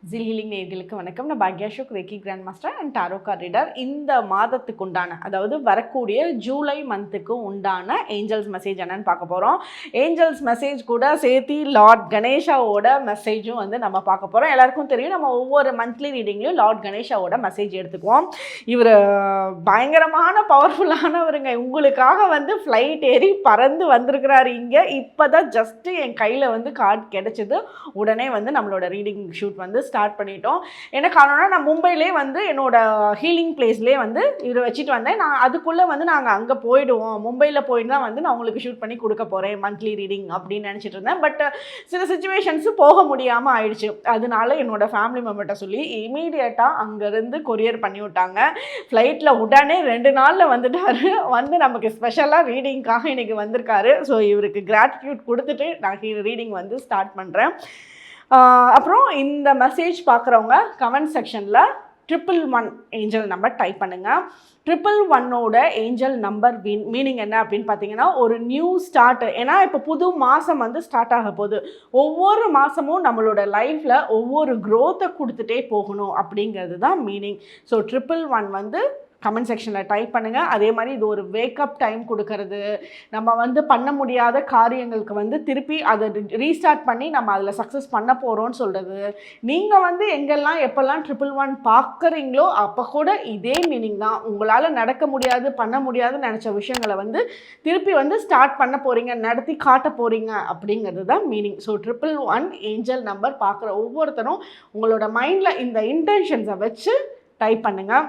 ஜில் ஹீலிங் நேயர்களுக்கு வணக்கம். நான் பாக்யா Ashok, reiki grand master and tarot card reader. இந்த மாதத்துக்கு உண்டான, அதாவது வரக்கூடிய ஜூலை மந்த்துக்கு உண்டான ஏஞ்சல்ஸ் மெசேஜ் என்னன்னு பார்க்க போகிறோம். ஏஞ்சல்ஸ் மெசேஜ் கூட சேர்த்து லார்ட் கணேஷாவோட மெசேஜும் வந்து நம்ம பார்க்க போகிறோம். எல்லாருக்கும் தெரியும், நம்ம ஒவ்வொரு மந்த்லி ரீடிங்லையும் லார்ட் கணேஷாவோட மெசேஜ் எடுத்துக்குவோம். இவர் பயங்கரமான பவர்ஃபுல்லானவருங்க. உங்களுக்காக வந்து ஃப்ளைட் ஏறி பறந்து வந்திருக்கிறாரு இங்கே. இப்போ தான் ஜஸ்ட்டு என் கையில் வந்து கார்டு கிடைச்சிது. உடனே வந்து நம்மளோட ரீடிங் ஷூட் வந்து ஸ்டார்ட் பண்ணிட்டோம். என்ன காரணம்னா, நான் மும்பையிலே வந்து என்னோட ஹீலிங் பிளேஸ்லேயே வந்து இவரை வச்சுட்டு வந்தேன். நான் அதுக்குள்ளே வந்து நாங்கள் அங்கே போயிடுவோம், மும்பையில் போயிட்டு தான் வந்து நான் உங்களுக்கு ஷூட் பண்ணி கொடுக்க போகிறேன் மந்த்லி ரீடிங் அப்படின்னு நினச்சிட்டு இருந்தேன். பட் சில சுச்சுவேஷன்ஸு போக முடியாமல் ஆயிடுச்சு. அதனால என்னோட ஃபேமிலி மெம்பர்கிட்ட சொல்லி இமீடியட்டாக அங்கேருந்து கொரியர் பண்ணி விட்டாங்க. ஃப்ளைட்டில் உடனே 2 நாளில் வந்துட்டார். வந்து நமக்கு ஸ்பெஷலாக ரீடிங்காக இன்றைக்கி வந்திருக்காரு. ஸோ இவருக்கு கிராட்டிடியூட் கொடுத்துட்டு நான் ரீடிங் வந்து ஸ்டார்ட் பண்ணுறேன். அப்புறம் இந்த மெசேஜ் பார்க்குறவங்க கமெண்ட் செக்ஷனில் 111 ஏஞ்சல் நம்பர் டைப் பண்ணுங்கள். 111ஓட ஏஞ்சல் நம்பர் மீனிங் என்ன அப்படின்னு பார்த்தீங்கன்னா, ஒரு நியூ ஸ்டார்ட். ஏன்னா இப்போ புது மாதம் வந்து ஸ்டார்ட் ஆக போகுது. ஒவ்வொரு மாதமும் நம்மளோட லைஃப்பில் ஒவ்வொரு க்ரோத்தை கொடுத்துட்டே போகணும் அப்படிங்கிறது தான் மீனிங். ஸோ 111 வந்து கமெண்ட் செக்ஷனில் டைப் பண்ணுங்கள். அதே மாதிரி இது ஒரு வேக்கப் டைம் கொடுக்கறது, நம்ம வந்து பண்ண முடியாத காரியங்களுக்கு வந்து திருப்பி அதை ரீஸ்டார்ட் பண்ணி நம்ம அதில் சக்ஸஸ் பண்ண போகிறோன்னு சொல்கிறது. நீங்கள் வந்து எங்கெல்லாம் எப்போல்லாம் 111 பார்க்குறீங்களோ அப்போ கூட இதே மீனிங் தான். உங்களால் நடக்க முடியாது, பண்ண முடியாதுன்னு நினச்ச விஷயங்களை வந்து திருப்பி வந்து ஸ்டார்ட் பண்ண போகிறீங்க, நடத்தி காட்ட போகிறீங்க அப்படிங்கிறது தான் மீனிங். ஸோ 111 ஏஞ்சல் நம்பர் பார்க்குற ஒவ்வொருத்தரும் உங்களோட மைண்டில் இந்த இன்டென்ஷன்ஸை வச்சு டைப் பண்ணுங்கள்.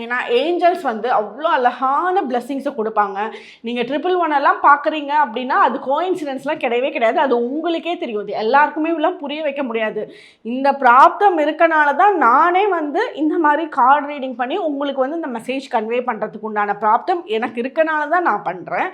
ஏன்னா ஏஞ்சல்ஸ் வந்து அவ்வளோ அழகான பிளெஸ்ஸிங்ஸை கொடுப்பாங்க. நீங்கள் 111 எல்லாம் பார்க்குறீங்க அப்படின்னா அது கோயின்சிடென்ஸ்லாம் கிடையவே கிடையாது. அது உங்களுக்கே தெரியும். அது எல்லாருக்குமே எல்லாம் புரிய வைக்க முடியாது. இந்த பிராப்தம் இருக்கனால தான் நானே வந்து இந்த மாதிரி கார்டு ரீடிங் பண்ணி உங்களுக்கு வந்து இந்த மெசேஜ் கன்வே பண்ணுறதுக்கு உண்டான பிராப்தம் எனக்கு இருக்கனால தான் நான் பண்ணுறேன்.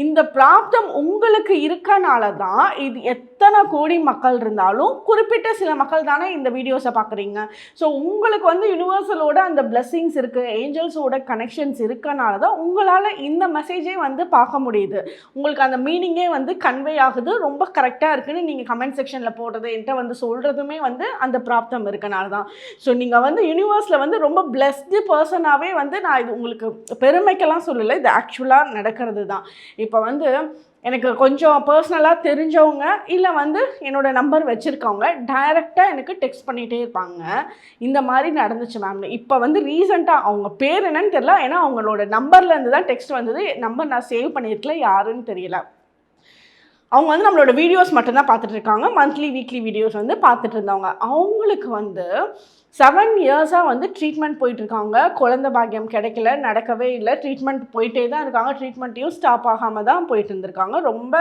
இந்த பிராப்தம் உங்களுக்கு இருக்கனால தான் இது எத்தனை கோடி மக்கள் இருந்தாலும் குறிப்பிட்ட சில மக்கள் தானே இந்த வீடியோஸை பார்க்குறீங்க. ஸோ உங்களுக்கு வந்து யூனிவர்சலோட அந்த பிளெஸ்ஸிங்ஸ் இருக்குது, ஏஞ்சல்ஸோட கனெக்ஷன்ஸ் இருக்கனால தான் உங்களால் இந்த மெசேஜே வந்து பார்க்க முடியுது. உங்களுக்கு அந்த மீனிங்கே வந்து கன்வே ஆகுது. ரொம்ப கரெக்டாக இருக்குதுன்னு நீங்கள் கமெண்ட் செக்ஷனில் போடுறது, என்கிட்ட வந்து சொல்கிறதுமே வந்து அந்த பிராப்தம் இருக்கனால தான். ஸோ நீங்கள் வந்து யூனிவர்ஸில் வந்து ரொம்ப பிளெஸ்டு பர்சனாகவே வந்து நான் இது உங்களுக்கு பெருமைக்கெல்லாம் சொல்லலை, இது ஆக்சுவலாக நடக்கிறது தான். இப்போ வந்து எனக்கு கொஞ்சம் பர்சனலாக தெரிஞ்சவங்க இல்லை வந்து என்னோடய நம்பர் வச்சுருக்கவங்க டைரெக்டாக எனக்கு டெக்ஸ்ட் பண்ணிகிட்டே இருப்பாங்க. இந்த மாதிரி நடந்துச்சு மேம். இப்போ வந்து ரீசெண்டாக அவங்க பேர் என்னன்னு தெரியல, ஏன்னா அவங்களோட நம்பர்லேருந்து தான் டெக்ஸ்ட் வந்தது. நம்பர் நான் சேவ் பண்ணியிருக்கல, யாருன்னு தெரியல. அவங்க வந்து நம்மளோட வீடியோஸ் மட்டும்தான் பார்த்துட்டு இருக்காங்க. மந்த்லி வீக்லி வீடியோஸ் வந்து பார்த்துட்டு இருந்தவங்க. அவங்களுக்கு வந்து 7 இயர்ஸாக வந்து ட்ரீட்மெண்ட் போயிட்டுருக்காங்க. குழந்தை பாக்கியம் கிடைக்கல, நடக்கவே இல்லை. ட்ரீட்மெண்ட் போயிட்டே தான் இருக்காங்க. ட்ரீட்மெண்ட்டையும் ஸ்டாப் ஆகாமல் தான் போயிட்டு இருந்திருக்காங்க. ரொம்ப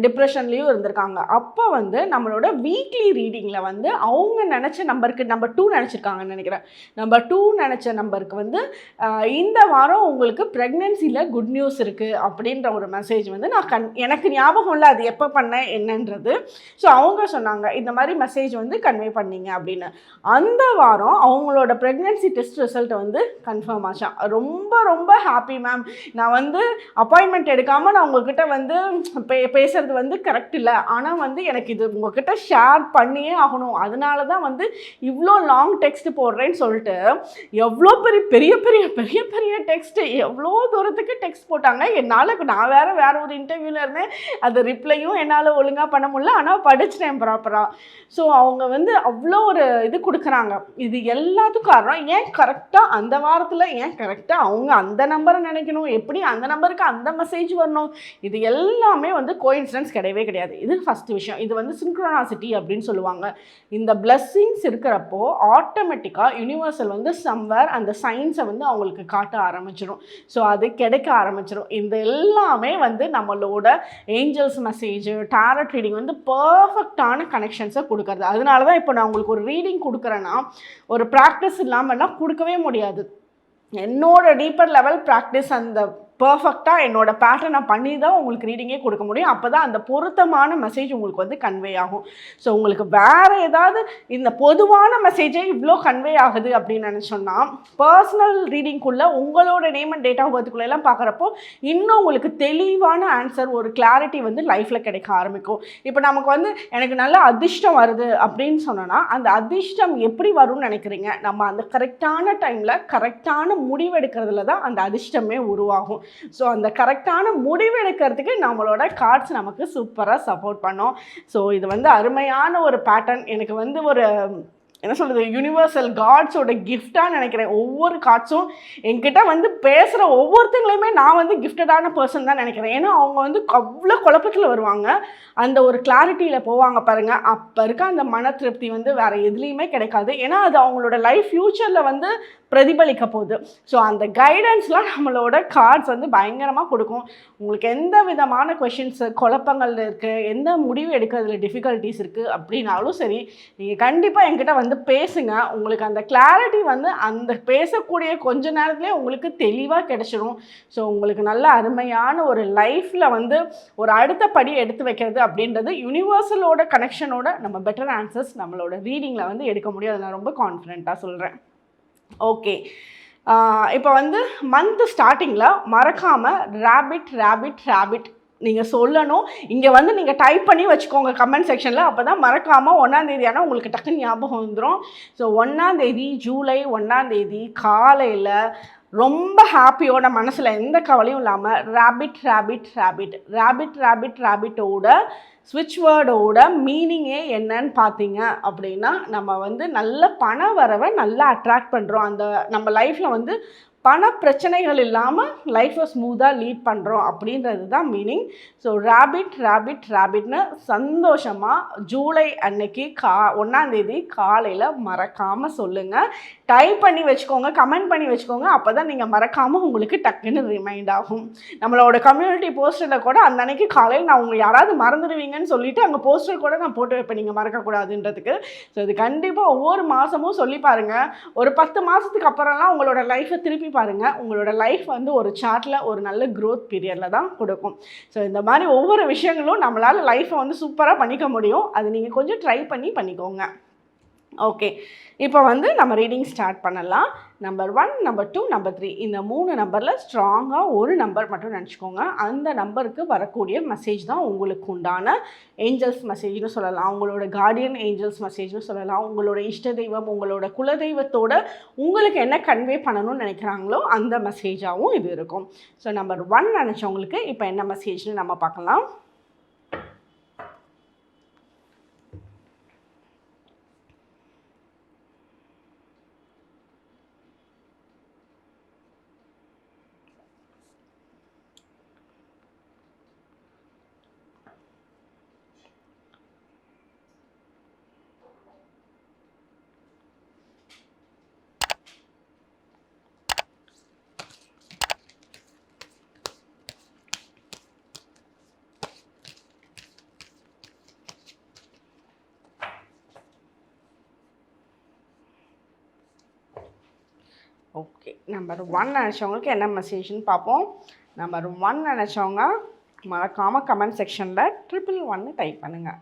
டிப்ரெஷன்லேயும் இருந்திருக்காங்க. அப்போ வந்து நம்மளோட வீக்லி ரீடிங்கில் வந்து அவங்க நினச்ச நம்பருக்கு நம்பர் 2 நினச்சிருக்காங்கன்னு நினைக்கிறேன். நம்பர் 2 நினச்ச நம்பருக்கு வந்து இந்த வாரம் உங்களுக்கு ப்ரெக்னென்சியில் குட் நியூஸ் இருக்குது அப்படின்ற ஒரு மெசேஜ் வந்து நான் எனக்கு ஞாபகம் இல்லை அது எப்போ பண்ணேன் என்னன்றது. ஸோ அவங்க சொன்னாங்க இந்த மாதிரி மெசேஜ் வந்து கன்வே பண்ணீங்க அப்படின்னு. அந்த வாரம் அவங்களோட ப்ரெக்னென்சி டெஸ்ட் ரிசல்ட் வந்து கன்ஃபார்ம் ஆச்சா. ரொம்ப ரொம்ப ஹாப்பி மேம். நான் வந்து அப்பாயின்மெண்ட் எடுக்காமல் நான் உங்ககிட்ட வந்து பேசுறது வந்து கரெக்ட் இல்லை, ஆனால் வந்து எனக்கு இது உங்ககிட்ட ஷேர் பண்ணியே ஆகணும், அதனால தான் வந்து இவ்வளோ லாங் டெக்ஸ்ட் போடுறேன்னு சொல்லிட்டு எவ்வளோ பெரிய பெரிய பெரிய பெரிய டெக்ஸ்ட்டு, எவ்வளோ தூரத்துக்கு டெக்ஸ்ட் போட்டாங்க. என்னால் நான் வேறு ஒரு இன்டர்வியூவில் இருந்தேன், அது ரிப்ளையும் என்னால் ஒழுங்காக பண்ண முடியல, ஆனால் படிச்சிட்டேன் ப்ராப்பராக. ஸோ அவங்க வந்து அவ்வளோ ஒரு இது கொடுக்குறாங்க. இது எல்லாத்துக்கும் காரணம் ஏன் கரெக்டாக அந்த வாரத்தில் ஏன் கரெக்டாக அவங்க அந்த நம்பரை நினைக்கணும், எப்படி அந்த நம்பருக்கு அந்த மெசேஜ் வரணும், இது எல்லாமே வந்து கோயின்சிடன்ஸ் கிடையவே கிடையாது. இது ஃபஸ்ட்டு விஷயம். இது வந்து சின்க்ரோனாசிட்டி அப்படின்னு சொல்லுவாங்க. இந்த பிளெஸ்ஸிங்ஸ் இருக்கிறப்போ ஆட்டோமேட்டிக்காக யூனிவர்சல் வந்து சம்வேர் அந்த சயின்ஸை வந்து அவங்களுக்கு காட்ட ஆரம்பிச்சிடும். ஸோ அது கிடைக்க ஆரம்பிச்சிடும். இந்த எல்லாமே வந்து நம்மளோட ஏஞ்சல்ஸ் மெசேஜ், டாரட் ரீடிங் வந்து பர்ஃபெக்டான கனெக்ஷன்ஸை கொடுக்கறது. அதனால தான் இப்போ நான் உங்களுக்கு ஒரு ரீடிங் கொடுக்குறேன்னா ஒரு ப்ராக்டிஸ் இல்லாமல்லாம் கொடுக்கவே முடியாது. என்னோட டீப்பர் லெவல் ப்ராக்டிஸ் அந்த பர்ஃபெக்டாக என்னோட பேட்டர்னை பண்ணி தான் உங்களுக்கு ரீடிங்கே கொடுக்க முடியும். அப்போ தான் அந்த பொருத்தமான மெசேஜ் உங்களுக்கு வந்து கன்வே ஆகும். ஸோ உங்களுக்கு வேறு ஏதாவது இந்த பொதுவான மெசேஜே இவ்வளோ கன்வே ஆகுது அப்படின்னு நினச்சோன்னா பர்சனல் ரீடிங்குள்ளே உங்களோட நேம் அண்ட் டேட் ஆஃப் பர்த்துக்குள்ளெல்லாம் பார்க்குறப்போ இன்னும் உங்களுக்கு தெளிவான ஆன்சர், ஒரு கிளாரிட்டி வந்து லைஃப்பில் கிடைக்க ஆரம்பிக்கும். இப்போ நமக்கு வந்து எனக்கு நல்ல அதிர்ஷ்டம் வருது அப்படின்னு சொன்னோன்னா அந்த அதிர்ஷ்டம் எப்படி வரும்னு நினைக்கிறீங்க? நம்ம அந்த கரெக்டான டைமில் கரெக்டான முடிவெடுக்கிறதுல தான் அந்த அதிர்ஷ்டமே உருவாகும். ஸோ அந்த கரெக்டான முடிவு எடுக்கிறதுக்கு நம்மளோட கார்ட்ஸ் நமக்கு சூப்பராக சப்போர்ட் பண்ணோம். ஸோ இது வந்து அருமையான ஒரு பேட்டர்ன். எனக்கு வந்து ஒரு என்ன சொல்கிறது, யூனிவர்சல் காட்ஸோட கிஃப்டாக நினைக்கிறேன். ஒவ்வொரு காட்ஸும் என்கிட்ட வந்து பேசுகிற ஒவ்வொருத்தங்களையுமே நான் வந்து கிஃப்டடான பர்சன் தான் நினைக்கிறேன். ஏன்னா அவங்க வந்து அவ்வளோ குழப்பத்தில் வருவாங்க, அந்த ஒரு கிளாரிட்டியில் போவாங்க பாருங்கள். அப்போ இருக்க அந்த மன திருப்தி வந்து வேறு எதுலேயுமே கிடைக்காது. ஏன்னா அது அவங்களோட லைஃப் ஃப்யூச்சரில் வந்து பிரதிபலிக்க போகுது. ஸோ அந்த கைடன்ஸ்லாம் நம்மளோட கார்ட்ஸ் வந்து பயங்கரமாக கொடுக்கும். உங்களுக்கு எந்த விதமான கொஷின்ஸு குழப்பங்கள் இருக்குது, எந்த முடிவு எடுக்கிறதுல டிஃபிகல்ட்டிஸ் இருக்குது அப்படின்னாலும் சரி, நீங்கள் கண்டிப்பாக என்கிட்ட வந்து பேசுங்க. உங்களுக்கு அந்த கிளாரிட்டி வந்து அந்த பேசக்கூடிய கொஞ்ச நேரத்துலேயே உங்களுக்கு தெளிவாக கிடைச்சிடும். ஸோ உங்களுக்கு நல்ல அருமையான ஒரு லைஃப்பில் வந்து ஒரு அடுத்த படி எடுத்து வைக்கிறது அப்படின்றது யூனிவர்சலோட கனெக்ஷனோட நம்ம பெட்டர் ஆன்சர்ஸ் நம்மளோட ரீடிங்கில் வந்து எடுக்க முடியும். அதை நான் ரொம்ப கான்ஃபிடென்ட்டாக சொல்கிறேன். ஓகே, இப்போ வந்து மந்த் ஸ்டார்டிங்கில் மறக்காமல் ரேபிட் ரேபிட் ரேபிட் நீங்கள் சொல்லணும். இங்கே வந்து நீங்கள் டைப் பண்ணி வச்சுக்கோங்க கமெண்ட் செக்ஷனில். அப்போ தான் மறக்காமல் 1ஆம் தேதி ஆனால் உங்களுக்கு டக்குன்னு ஞாபகம் வந்துடும். ஸோ 1ஆம் தேதி ஜூலை 1ஆம் தேதி காலையில் ரொம்ப ஹாப்பியோட, மனசில் எந்த கவலையும் இல்லாமல் rapid rapid rapid rapid rapid ரேபிட்டோட ஸ்விட்ச் வேர்டோட மீனிங்கே என்னன்னு பார்த்தீங்க அப்படின்னா, நம்ம வந்து நல்ல பண வரவை நல்லா அட்ராக்ட் பண்ணுறோம். அந்த நம்ம லைஃப்பில் வந்து பண பிரச்சனைகள் இல்லாமல் லைஃப்பை ஸ்மூத்தாக லீட் பண்ணுறோம் அப்படின்றது தான் மீனிங். ஸோ ரேபிட் ரேபிட் ரேபிட்னு சந்தோஷமாக ஜூலை அன்னைக்கு 1ஆம் தேதி காலையில் மறக்காமல் சொல்லுங்கள். டைப் பண்ணி வச்சுக்கோங்க, கமெண்ட் பண்ணி வச்சுக்கோங்க. அப்போ தான் நீங்கள் மறக்காமல் உங்களுக்கு டக்குன்னு ரிமைண்ட் ஆகும். நம்மளோட கம்யூனிட்டி போஸ்டரில் கூட அந்த அன்னைக்கு காலையில் நான் உங்கள் யாராவது மறந்துடுவீங்கன்னு சொல்லிவிட்டு அங்கே போஸ்டர் கூட நான் போட்டு வைப்பேன், நீங்கள் மறக்கக்கூடாதுன்றதுக்கு. ஸோ இது கண்டிப்பாக ஒவ்வொரு மாதமும் சொல்லி பாருங்கள். ஒரு 10 மாதத்துக்கு அப்புறம்லாம் உங்களோட லைஃப்பை திருப்பி பாருங்கள். உங்களோட லைஃப் வந்து ஒரு சார்ட்டில் ஒரு நல்ல க்ரோத் பீரியடில் தான் கொடுக்கும். ஸோ இந்த மாதிரி ஒவ்வொரு விஷயங்களும் நம்மளால் லைஃப்பை வந்து சூப்பராக பண்ணிக்க முடியும். அது நீங்கள் கொஞ்சம் ட்ரை பண்ணிக்கோங்க. ஓகே, இப்போ வந்து நம்ம ரீடிங் ஸ்டார்ட் பண்ணலாம். நம்பர் 1, நம்பர் 2, நம்பர் 3 இந்த 3 நம்பரில் ஸ்ட்ராங்காக ஒரு நம்பர் மட்டும் நினச்சிக்கோங்க. அந்த நம்பருக்கு வரக்கூடிய மெசேஜ் தான் உங்களுக்கு உண்டான ஏஞ்சல்ஸ் மெசேஜ்னு சொல்லலாம், உங்களோட கார்டியன் ஏஞ்சல்ஸ் மெசேஜ்னு சொல்லலாம். உங்களோட இஷ்ட தெய்வம், உங்களோட குலதெய்வத்தோட உங்களுக்கு என்ன கன்வே பண்ணணும்னு நினைக்கிறாங்களோ அந்த மெசேஜாகவும் இது இருக்கும். ஸோ நம்பர் 1 நினச்சவங்களுக்கு இப்போ என்ன மெசேஜ்னு நம்ம பார்க்கலாம். ஓகே, நம்பர் 1 நினச்சவங்களுக்கு என்ன மெசேஜ்னு பார்ப்போம். நம்பர் 1 நினச்சவங்க மறக்காமல் கமெண்ட் செக்ஷனில் 111 டைப் பண்ணுங்கள்.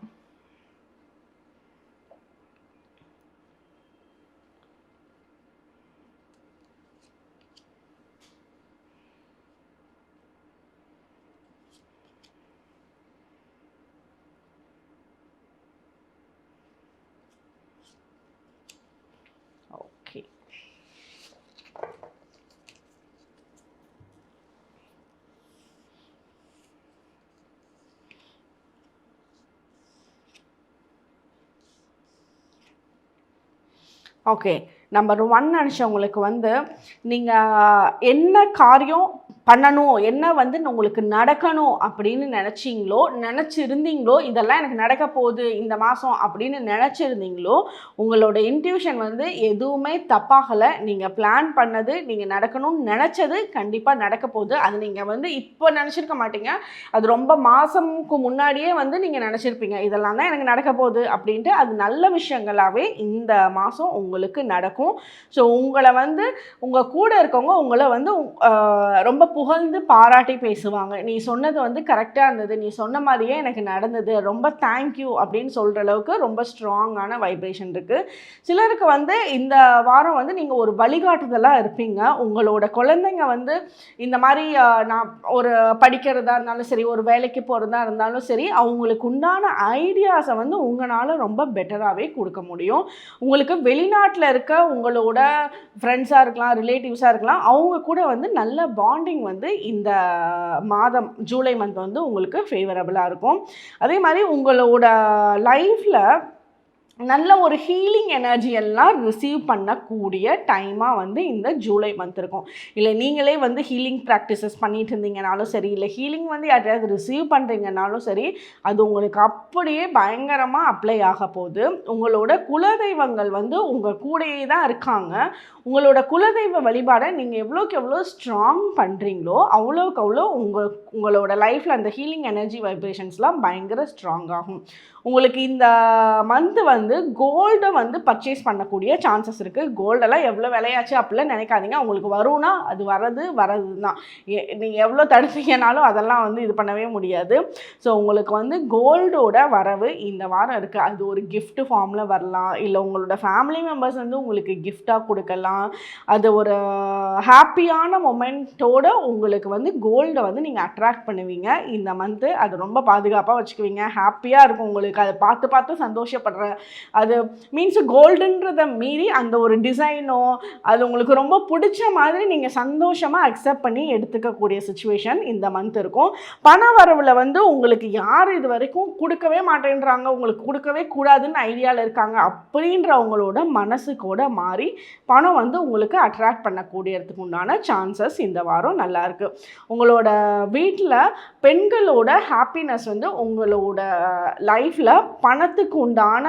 ஓகே, ஓகே, நம்பர் 1 நினச்சவங்களுக்கு வந்து நீங்கள் என்ன காரியம் பண்ணணும், என்ன வந்து உங்களுக்கு நடக்கணும் அப்படின்னு நினச்சிருந்தீங்களோ, இதெல்லாம் எனக்கு நடக்க போகுது இந்த மாதம் அப்படின்னு நினச்சிருந்தீங்களோ, உங்களோட இன்ட்யூஷன் வந்து எதுவுமே தப்பாகலை. நீங்கள் பிளான் பண்ணது, நீங்கள் நடக்கணும்னு நினச்சது கண்டிப்பாக நடக்க போகுது. அது நீங்கள் வந்து இப்போ நினச்சிருக்க மாட்டீங்க, அது ரொம்ப மாதமுக்கு முன்னாடியே வந்து நீங்கள் நினச்சிருப்பீங்க இதெல்லாம் தான் எனக்கு நடக்க போகுது அப்படின்ட்டு. அது நல்ல விஷயங்களாகவே இந்த மாதம் உங்களுக்கு நடக்கும். ஸோ உங்களை வந்து உங்கள் கூட இருக்கவங்க உங்களை வந்து ரொம்ப புகழ்ந்து பாராட்டி பேசுவாங்க. நீ சொன்னது வந்து கரெக்டாக இருந்தது, நீ சொன்ன மாதிரியே எனக்கு நடந்தது, ரொம்ப தேங்க்யூ அப்படின்னு சொல்கிற அளவுக்கு ரொம்ப ஸ்ட்ராங்கான வைப்ரேஷன் இருக்குது. சிலருக்கு வந்து இந்த வாரம் வந்து நீங்கள் ஒரு வழிகாட்டுதலாக இருப்பீங்க. உங்களோட குழந்தைங்க வந்து இந்த மாதிரி நான் ஒரு படிக்கிறதா இருந்தாலும் சரி, ஒரு வேலைக்கு போகிறதா இருந்தாலும் சரி, அவங்களுக்கு உண்டான ஐடியாஸை வந்து உங்களால் ரொம்ப பெட்டராகவே கொடுக்க முடியும். உங்களுக்கு வெளிநாட்டில் இருக்க உங்களோட ஃப்ரெண்ட்ஸாக இருக்கலாம், ரிலேட்டிவ்ஸாக இருக்கலாம், அவங்க கூட வந்து நல்ல பாண்டிங் வந்து இந்த மாதம் ஜூலை மந்த் வந்து உங்களுக்கு ஃபேவரபுளாக இருக்கும். அதே மாதிரி உங்களோட லைஃப்பில் நல்ல ஒரு ஹீலிங் எனர்ஜி எல்லாம் ரிசீவ் பண்ணக்கூடிய டைமாக வந்து இந்த ஜூலை மந்த் இருக்கும். இல்லை நீங்களே வந்து ஹீலிங் ப்ராக்டிசஸ் பண்ணிட்டு இருந்தீங்கனாலும் சரி, இல்லை ஹீலிங் வந்து யாரையாவது ரிசீவ் பண்ணுறீங்கனாலும் சரி, அது உங்களுக்கு அப்படியே பயங்கரமாக அப்ளை ஆக போகுது. உங்களோட குலதெய்வங்கள் வந்து உங்கள் கூடயே தான் இருக்காங்க. உங்களோட குலதெய்வ வழிபாடை நீங்கள் எவ்வளோக்கு எவ்வளோ ஸ்ட்ராங் பண்ணுறீங்களோ அவ்வளோக்கு அவ்வளோ உங்களோட லைஃப்பில் அந்த ஹீலிங் எனர்ஜி வைப்ரேஷன்ஸ்லாம் பயங்கர ஸ்ட்ராங் ஆகும். உங்களுக்கு இந்த மந்த்து வந்து கோல்டை வந்து பர்ச்சேஸ் பண்ணக்கூடிய சான்சஸ் இருக்குது. கோல்டெல்லாம் எவ்வளோ விலையாச்சு அப்படிலாம் நினைக்காதீங்க. உங்களுக்கு வரும்னா அது வரது தான். நீங்கள் எவ்வளோ தடுத்தீங்கனாலும் அதெல்லாம் வந்து இது பண்ணவே முடியாது. ஸோ உங்களுக்கு வந்து கோல்டோட வரவு இந்த வாரம் இருக்குது. அது ஒரு கிஃப்ட் ஃபார்மில் வரலாம், இல்லை உங்களோட ஃபேமிலி மெம்பர்ஸ் வந்து உங்களுக்கு கிஃப்டாக கொடுக்கலாம். அது ஒரு ஹாப்பியான மொமெண்ட்டோடு உங்களுக்கு வந்து கோல்டை வந்து நீங்கள் அட்ராக்ட் பண்ணுவீங்க இந்த மந்த்து. அது ரொம்ப பாதுகாப்பாக வச்சுக்குவீங்க. ஹாப்பியாக இருக்கும் உங்களுக்கு. அதை பார்த்து சந்தோஷப்படுற, அது மீன்ஸ் கோல்டுன்றதை மீறி அந்த ஒரு டிசைனோ அது உங்களுக்கு ரொம்ப பிடிச்ச மாதிரி நீங்கள் சந்தோஷமாக அக்செப்ட் பண்ணி எடுத்துக்கக்கூடிய சுச்சுவேஷன் இந்த மந்த் இருக்கும். பண வரவில் வந்து உங்களுக்கு யார் இது வரைக்கும் கொடுக்கவே மாட்டேன்றாங்க, உங்களுக்கு கொடுக்கவே கூடாதுன்னு ஐடியாவில் இருக்காங்க அப்படின்றவங்களோட மனசுக்கூட மாறி பணம் வந்து உங்களுக்கு அட்ராக்ட் பண்ணக்கூடியதுக்கு உண்டான சான்சஸ் இந்த வாரம் நல்லாயிருக்கு. உங்களோட வீட்டில் பெண்களோட ஹாப்பினஸ் வந்து உங்களோட லைஃப்பில் பணத்துக்கு உண்டான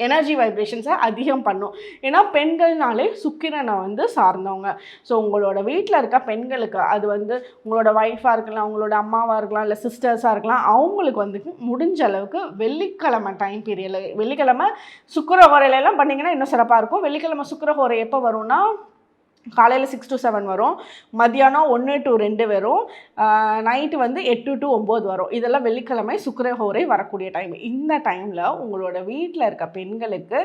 எனர்ஜி வைப்ரேஷன்ஸை அதிகம் பண்ணும். ஏன்னா பெண்கள்னாலே சுக்கிரனை வந்து சார்ந்தவங்க. ஸோ உங்களோட வீட்டில் இருக்க பெண்களுக்கு, அது வந்து உங்களோட ஒய்ஃபாக இருக்கலாம், உங்களோட அம்மாவாக இருக்கலாம், இல்லை சிஸ்டர்ஸாக இருக்கலாம், அவங்களுக்கு வந்து முடிஞ்ச அளவுக்கு வெள்ளிக்கிழமை டைம் பீரியடில், வெள்ளிக்கிழமை சுக்கிர ஹோரையிலலாம் பண்ணிங்கன்னா இன்னும் சிறப்பாக இருக்கும். வெள்ளிக்கிழமை சுக்கிர ஹோரை எப்போ வரும்னா காலையில் 6 to 7 வரும், மத்தியானம் 1 to 2 வரும், நைட்டு வந்து 8 to 9 வரும். இதெல்லாம் வெள்ளிக்கிழமை சுக்கிரஹோரை வரக்கூடிய டைம். இந்த டைமில் உங்களோட வீட்டில் இருக்க பெண்களுக்கு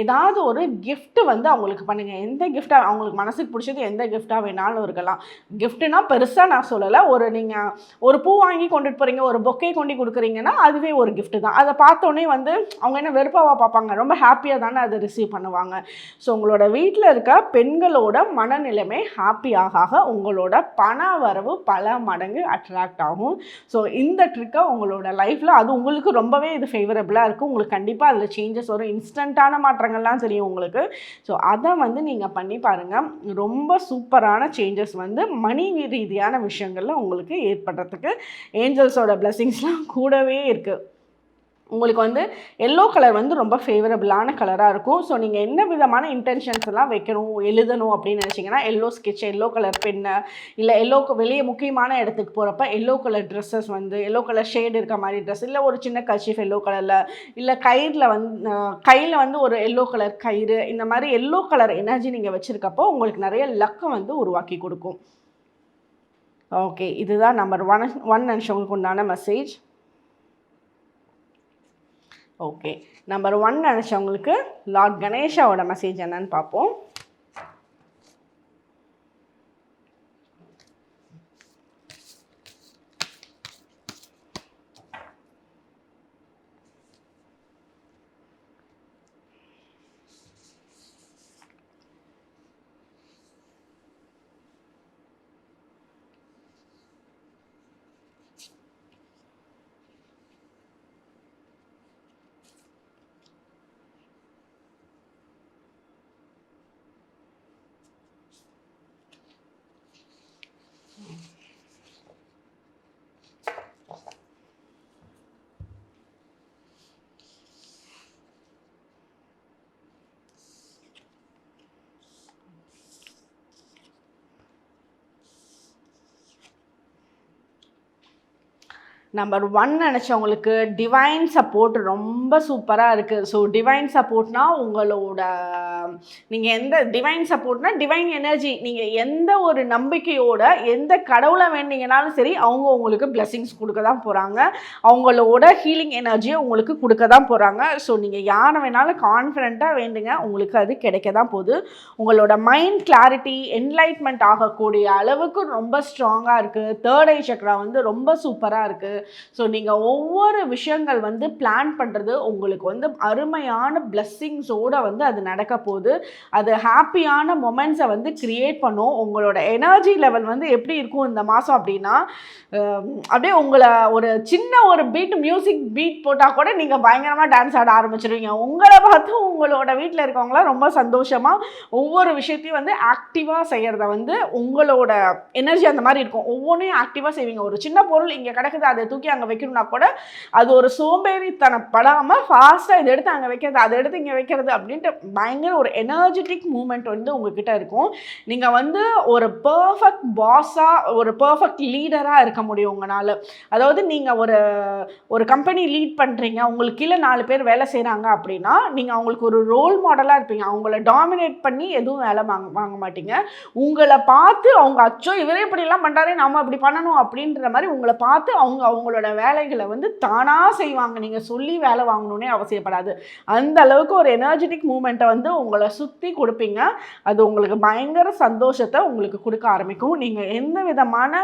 ஏதாவது ஒரு கிஃப்ட் வந்து அவங்களுக்கு பண்ணுங்கள். எந்த கிஃப்டாக அவங்களுக்கு மனசுக்கு பிடிச்சது எந்த கிஃப்டாக வேணாலும் இருக்கலாம். கிஃப்ட்டுனா பெருசாக நான் சொல்லலை, நீங்கள் ஒரு பூ வாங்கி கொண்டுட்டு போகிறீங்க, ஒரு பொக்கே கொண்டு கொடுக்குறீங்கன்னா அதுவே ஒரு கிஃப்ட்டு தான். அதை பார்த்தோன்னே வந்து அவங்க என்ன வெறுப்பாவாக பார்ப்பாங்க, ரொம்ப ஹாப்பியாக தானே அதை ரிசீவ் பண்ணுவாங்க. ஸோ உங்களோட வீட்டில் இருக்க பெண்களோட மனநிலைமை ஹாப்பி ஆக உங்களோட பண வரவு பல மடங்கு அட்ராக்ட் ஆகும். ஸோ இந்த ட்ரிக்கை உங்களோட லைஃப்பில், அது உங்களுக்கு ரொம்பவே இது ஃபேவரபுளாக இருக்கும். உங்களுக்கு கண்டிப்பாக அதில் சேஞ்சஸ் வரும், இன்ஸ்டண்ட்டான மாற்றங்கள்லாம் தெரியும் உங்களுக்கு. ஸோ அதை வந்து நீங்கள் பண்ணி பாருங்கள். ரொம்ப சூப்பரான சேஞ்சஸ் வந்து மணி ரீதியான விஷயங்களில் உங்களுக்கு ஏற்படுறதுக்கு ஏஞ்சல்ஸோட பிளெஸிங்ஸ்லாம் கூடவே இருக்குது. உங்களுக்கு வந்து எல்லோ கலர் வந்து ரொம்ப ஃபேவரபுளான கலராக இருக்கும். ஸோ நீங்கள் என்ன விதமான இன்டென்ஷன்ஸ் எல்லாம் வைக்கணும், எழுதணும் அப்படின்னு நினச்சிங்கன்னா yellow sketch, yellow colour pen, இல்லை வெளியே முக்கியமான இடத்துக்கு போகிறப்ப எல்லோ கலர் ட்ரெஸ்ஸஸ் வந்து எல்லோ கலர் ஷேடு இருக்க மாதிரி ட்ரெஸ், இல்லை ஒரு சின்ன கர்ச்சீஃப் எல்லோ கலரில், இல்லை கையில் வந்து ஒரு எல்லோ கலர் கயிறு, இந்த மாதிரி எல்லோ கலர் எனர்ஜி நீங்கள் வச்சுருக்கப்போ உங்களுக்கு நிறைய லக்கை வந்து உருவாக்கி கொடுக்கும். ஓகே, இதுதான் நம்பர் 1 நினச்சவங்களுக்கு உண்டான மெசேஜ். ஓகே, நம்பர் 1 நினச்சவங்களுக்கு லார்ட் கணேஷாவோட மெசேஜ் என்னன்னு பார்ப்போம். நம்பர் 1 நினச்சவங்களுக்கு டிவைன் சப்போர்ட் ரொம்ப சூப்பராக இருக்குது. ஸோ டிவைன் சப்போர்ட்னா உங்களோட நீங்கள் எந்த டிவைன் சப்போர்ட்னா டிவைன் எனர்ஜி, நீங்கள் எந்த ஒரு நம்பிக்கையோட எந்த கடவுளை வேண்டிங்கனாலும் சரி அவங்க உங்களுக்கு பிளெஸிங்ஸ் கொடுக்க தான் போகிறாங்க. அவங்களோட ஹீலிங் எனர்ஜியை உங்களுக்கு கொடுக்க தான் போகிறாங்க. ஸோ நீங்கள் யாரை வேணாலும் கான்ஃபிடென்ட்டாக வேண்டுங்க, உங்களுக்கு அது கிடைக்க தான் போகுது. உங்களோட மைண்ட் கிளாரிட்டி என்லைட்மெண்ட் ஆகக்கூடிய அளவுக்கு ரொம்ப ஸ்ட்ராங்காக இருக்குது. தேர்ட் ஐ சக்ரா வந்து ரொம்ப சூப்பராக இருக்குது. ஸோ நீங்கள் ஒவ்வொரு விஷயங்கள் வந்து பிளான் பண்ணுறது உங்களுக்கு வந்து அருமையான பிளெஸ்ஸிங்ஸோடு வந்து அது நடக்க போகுது. அது ஹாப்பியான மொமெண்ட்ஸை வந்து க்ரியேட் பண்ணும். உங்களோட எனர்ஜி லெவல் வந்து எப்படி இருக்கும் இந்த மாதம் அப்படின்னா, அப்படியே உங்களை ஒரு சின்ன ஒரு மியூசிக் பீட் போட்டால் கூட நீங்கள் பயங்கரமாக டான்ஸ் ஆட ஆரம்பிச்சிருவீங்க. உங்களை பார்த்து உங்களோட வீட்டில் இருக்கவங்களாம் ரொம்ப சந்தோஷமாக ஒவ்வொரு விஷயத்தையும் வந்து ஆக்டிவாக செய்கிறத வந்து உங்களோட எனர்ஜி அந்த மாதிரி இருக்கும். ஒவ்வொன்றையும் ஆக்டிவாக செய்வீங்க. ஒரு சின்ன பொருள் இங்கே கிடக்குது, அதை தூக்கி அங்கே வைக்கணும்னா கூட அது ஒரு சோம்பேறித்தனப்படாமல் ஃபாஸ்ட்டாக இதை எடுத்து அங்கே வைக்கிறது, அதை எடுத்து இங்கே வைக்கிறது அப்படின்ட்டு பயங்கர ஒரு எனர்ஜெட்டிக் மூமெண்ட் வந்து உங்ககிட்ட இருக்கும். நீங்கள் வந்து ஒரு பர்ஃபெக்ட் பாஸாக ஒரு பர்ஃபெக்ட் லீடராக இருக்க முடியும் உங்களால். அதாவது நீங்கள் ஒரு கம்பெனி லீட் பண்ணுறீங்க, உங்களுக்கு கீழே 4 பேர் வேலை செய்கிறாங்க அப்படின்னா நீங்கள் அவங்களுக்கு ஒரு ரோல் மாடலாக இருப்பீங்க. அவங்கள டாமினேட் பண்ணி எதுவும் வேலை வாங்க மாட்டீங்க. உங்களை பார்த்து அவங்க அச்சோ இவரே இப்படிலாம் பண்ணுறாரு நம்ம அப்படி பண்ணணும் அப்படின்ற மாதிரி உங்களை பார்த்து அவங்களோட வேலைகளை வந்து தானாக செய்வாங்க. நீங்கள் சொல்லி வேலை வாங்கணுன்னே அவசியப்படாது. அந்த அளவுக்கு ஒரு எனர்ஜெட்டிக் மூமெண்ட்டை வந்து உங்களை சுற்றி கொடுப்பீங்க. அது உங்களுக்கு பயங்கர சந்தோஷத்தை உங்களுக்கு கொடுக்க ஆரம்பிக்கும். நீங்கள் எந்த விதமான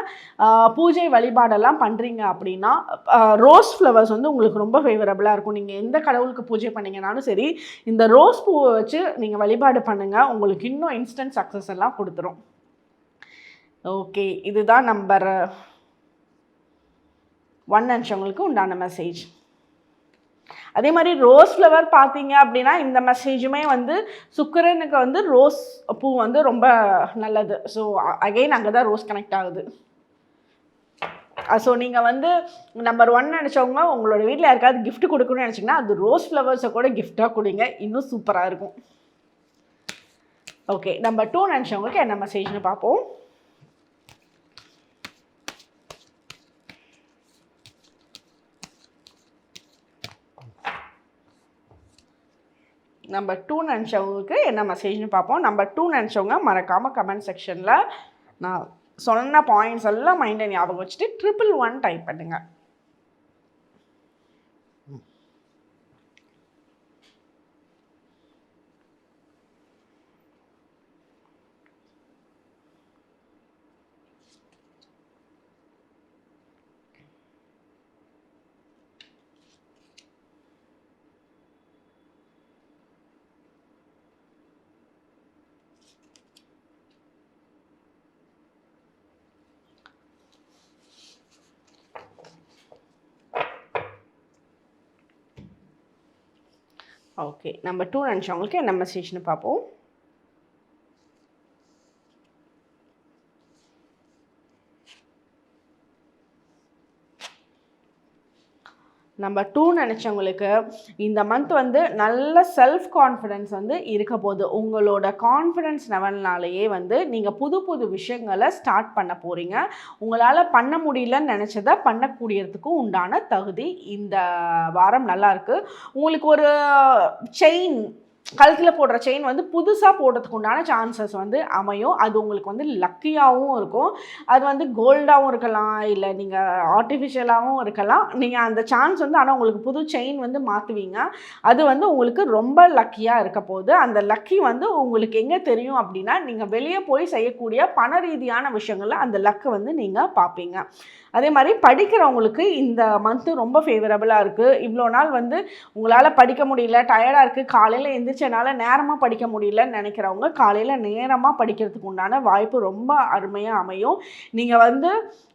பூஜை வழிபாடெல்லாம் பண்ணுறீங்க அப்படின்னா ரோஸ் ஃப்ளவர்ஸ் வந்து உங்களுக்கு ரொம்ப ஃபேவரபுளாக இருக்கும். நீங்கள் எந்த கடவுளுக்கு பூஜை பண்ணிங்கனாலும் சரி இந்த ரோஸ் பூவை வச்சு நீங்கள் வழிபாடு பண்ணுங்கள். உங்களுக்கு இன்னும் இன்ஸ்டன்ட் சக்ஸஸ் எல்லாம் கொடுத்துரும். ஓகே, இதுதான் நம்பர் 1 நினச்சவங்களுக்கு உண்டான மெசேஜ். அதே மாதிரி ரோஸ் ஃப்ளவர் பார்த்தீங்க அப்படின்னா இந்த மெசேஜுமே வந்து சுக்கிரனுக்கு வந்து ரோஸ் பூ வந்து ரொம்ப நல்லது. ஸோ அகெயின் அங்கே தான் ரோஸ் கனெக்ட் ஆகுது. ஸோ நீங்கள் வந்து நம்பர் 1 நினச்சவங்க உங்களோட வீட்டில் யாருக்காவது கிஃப்ட் கொடுக்கணும்னு நினச்சிங்கன்னா அது ரோஸ் ஃப்ளவர்ஸை கூட கிஃப்டாக கொடுங்க, இன்னும் சூப்பராக இருக்கும். ஓகே, நம்பர் 2 நினச்சவங்களுக்கு என்ன மெசேஜ்னு பார்ப்போம். நம்பர் 2 நினச்சவங்களுக்கு என்ன மெசேஜ்னு பார்ப்போம். நம்பர் 2 நினச்சவங்க மறக்காமல் கமெண்ட் செக்ஷனில் நான் சொன்ன பாயிண்ட்ஸ் எல்லாம் மைண்டில் ஞாபகம் வச்சுட்டு 111 டைப் பண்ணுங்கள். ஓகே, நம்பர் 2 நினச்சவங்களுக்கு என்ன மெசேஜ்னு பார்ப்போம். நம்பர் 2 நினச்சவங்களுக்கு இந்த மந்த் வந்து நல்ல செல்ஃப் கான்ஃபிடென்ஸ் வந்து இருக்க போகுது. உங்களோட கான்ஃபிடென்ஸ் லெவல்னாலேயே வந்து நீங்கள் புது புது விஷயங்களை ஸ்டார்ட் பண்ண போகிறீங்க. உங்களால் பண்ண முடியலன்னு நினச்சதை பண்ணக்கூடியதுக்கும் உண்டான தகுதி இந்த வாரம் நல்லாயிருக்கு. உங்களுக்கு ஒரு செயின் கழுத்தில் போடுற செயின் வந்து புதுசாக போடுறதுக்கு உண்டான சான்சஸ் வந்து அமையும். அது உங்களுக்கு வந்து லக்கியாகவும் இருக்கும். அது வந்து கோல்டாகவும் இருக்கலாம், இல்லை நீங்கள் ஆர்டிஃபிஷியலாகவும் இருக்கலாம். நீங்கள் அந்த சான்ஸ் வந்து ஆனால் உங்களுக்கு புது செயின் வந்து மாற்றுவீங்க. அது வந்து உங்களுக்கு ரொம்ப லக்கியாக இருக்க போகுது. அந்த லக்கி வந்து உங்களுக்கு எங்கே தெரியும் அப்படின்னா நீங்கள் வெளியே போய் செய்யக்கூடிய பண ரீதியான விஷயங்களில் அந்த லக்கு வந்து நீங்கள் பார்ப்பீங்க. அதே மாதிரி படிக்கிறவங்களுக்கு இந்த மந்த்து ரொம்ப ஃபேவரபுளாக இருக்குது. இவ்வளோ நாள் வந்து உங்களால் படிக்க முடியல, டயர்டாக இருக்குது, காலையில் எந்திரிச்சனால நேரமாக படிக்க முடியலன்னு நினைக்கிறவங்க காலையில் நேரமாக படிக்கிறதுக்கு உண்டான வாய்ப்பு ரொம்ப அருமையாக அமையும். நீங்கள் வந்து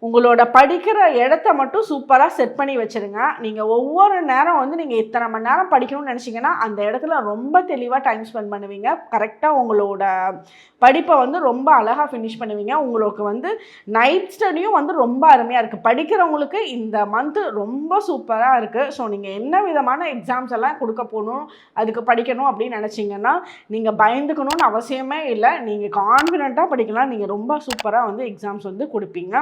உங்களோட படிக்கிற இடத்த மட்டும் சூப்பராக செட் பண்ணி வச்சுருங்க. நீங்கள் ஒவ்வொரு நேரம் வந்து நீங்கள் இத்தனை மணி நேரம் படிக்கணும்னு நினச்சிங்கன்னா அந்த இடத்துல ரொம்ப தெளிவாக டைம் ஸ்பெண்ட் பண்ணுவீங்க. கரெக்டாக உங்களோட படிப்பை வந்து ரொம்ப அழகாக ஃபினிஷ் பண்ணுவீங்க. உங்களுக்கு வந்து நைட் ஸ்டடியும் வந்து ரொம்ப அருமையாக இருக்குது. படிக்கிறவங்களுக்கு இந்த மந்த்து ரொம்ப சூப்பராக இருக்குது. ஸோ நீங்கள் என்ன விதமான எக்ஸாம்ஸ் எல்லாம் கொடுக்க போகணும், அதுக்கு படிக்கணும் அப்படின்னு நினச்சிங்கன்னா நீங்கள் பயந்துக்கணும்னு அவசியமே இல்லை. நீங்கள் கான்ஃபிடெண்ட்டாக படிக்கலாம். நீங்கள் ரொம்ப சூப்பராக வந்து எக்ஸாம்ஸ் வந்து கொடுப்பீங்க.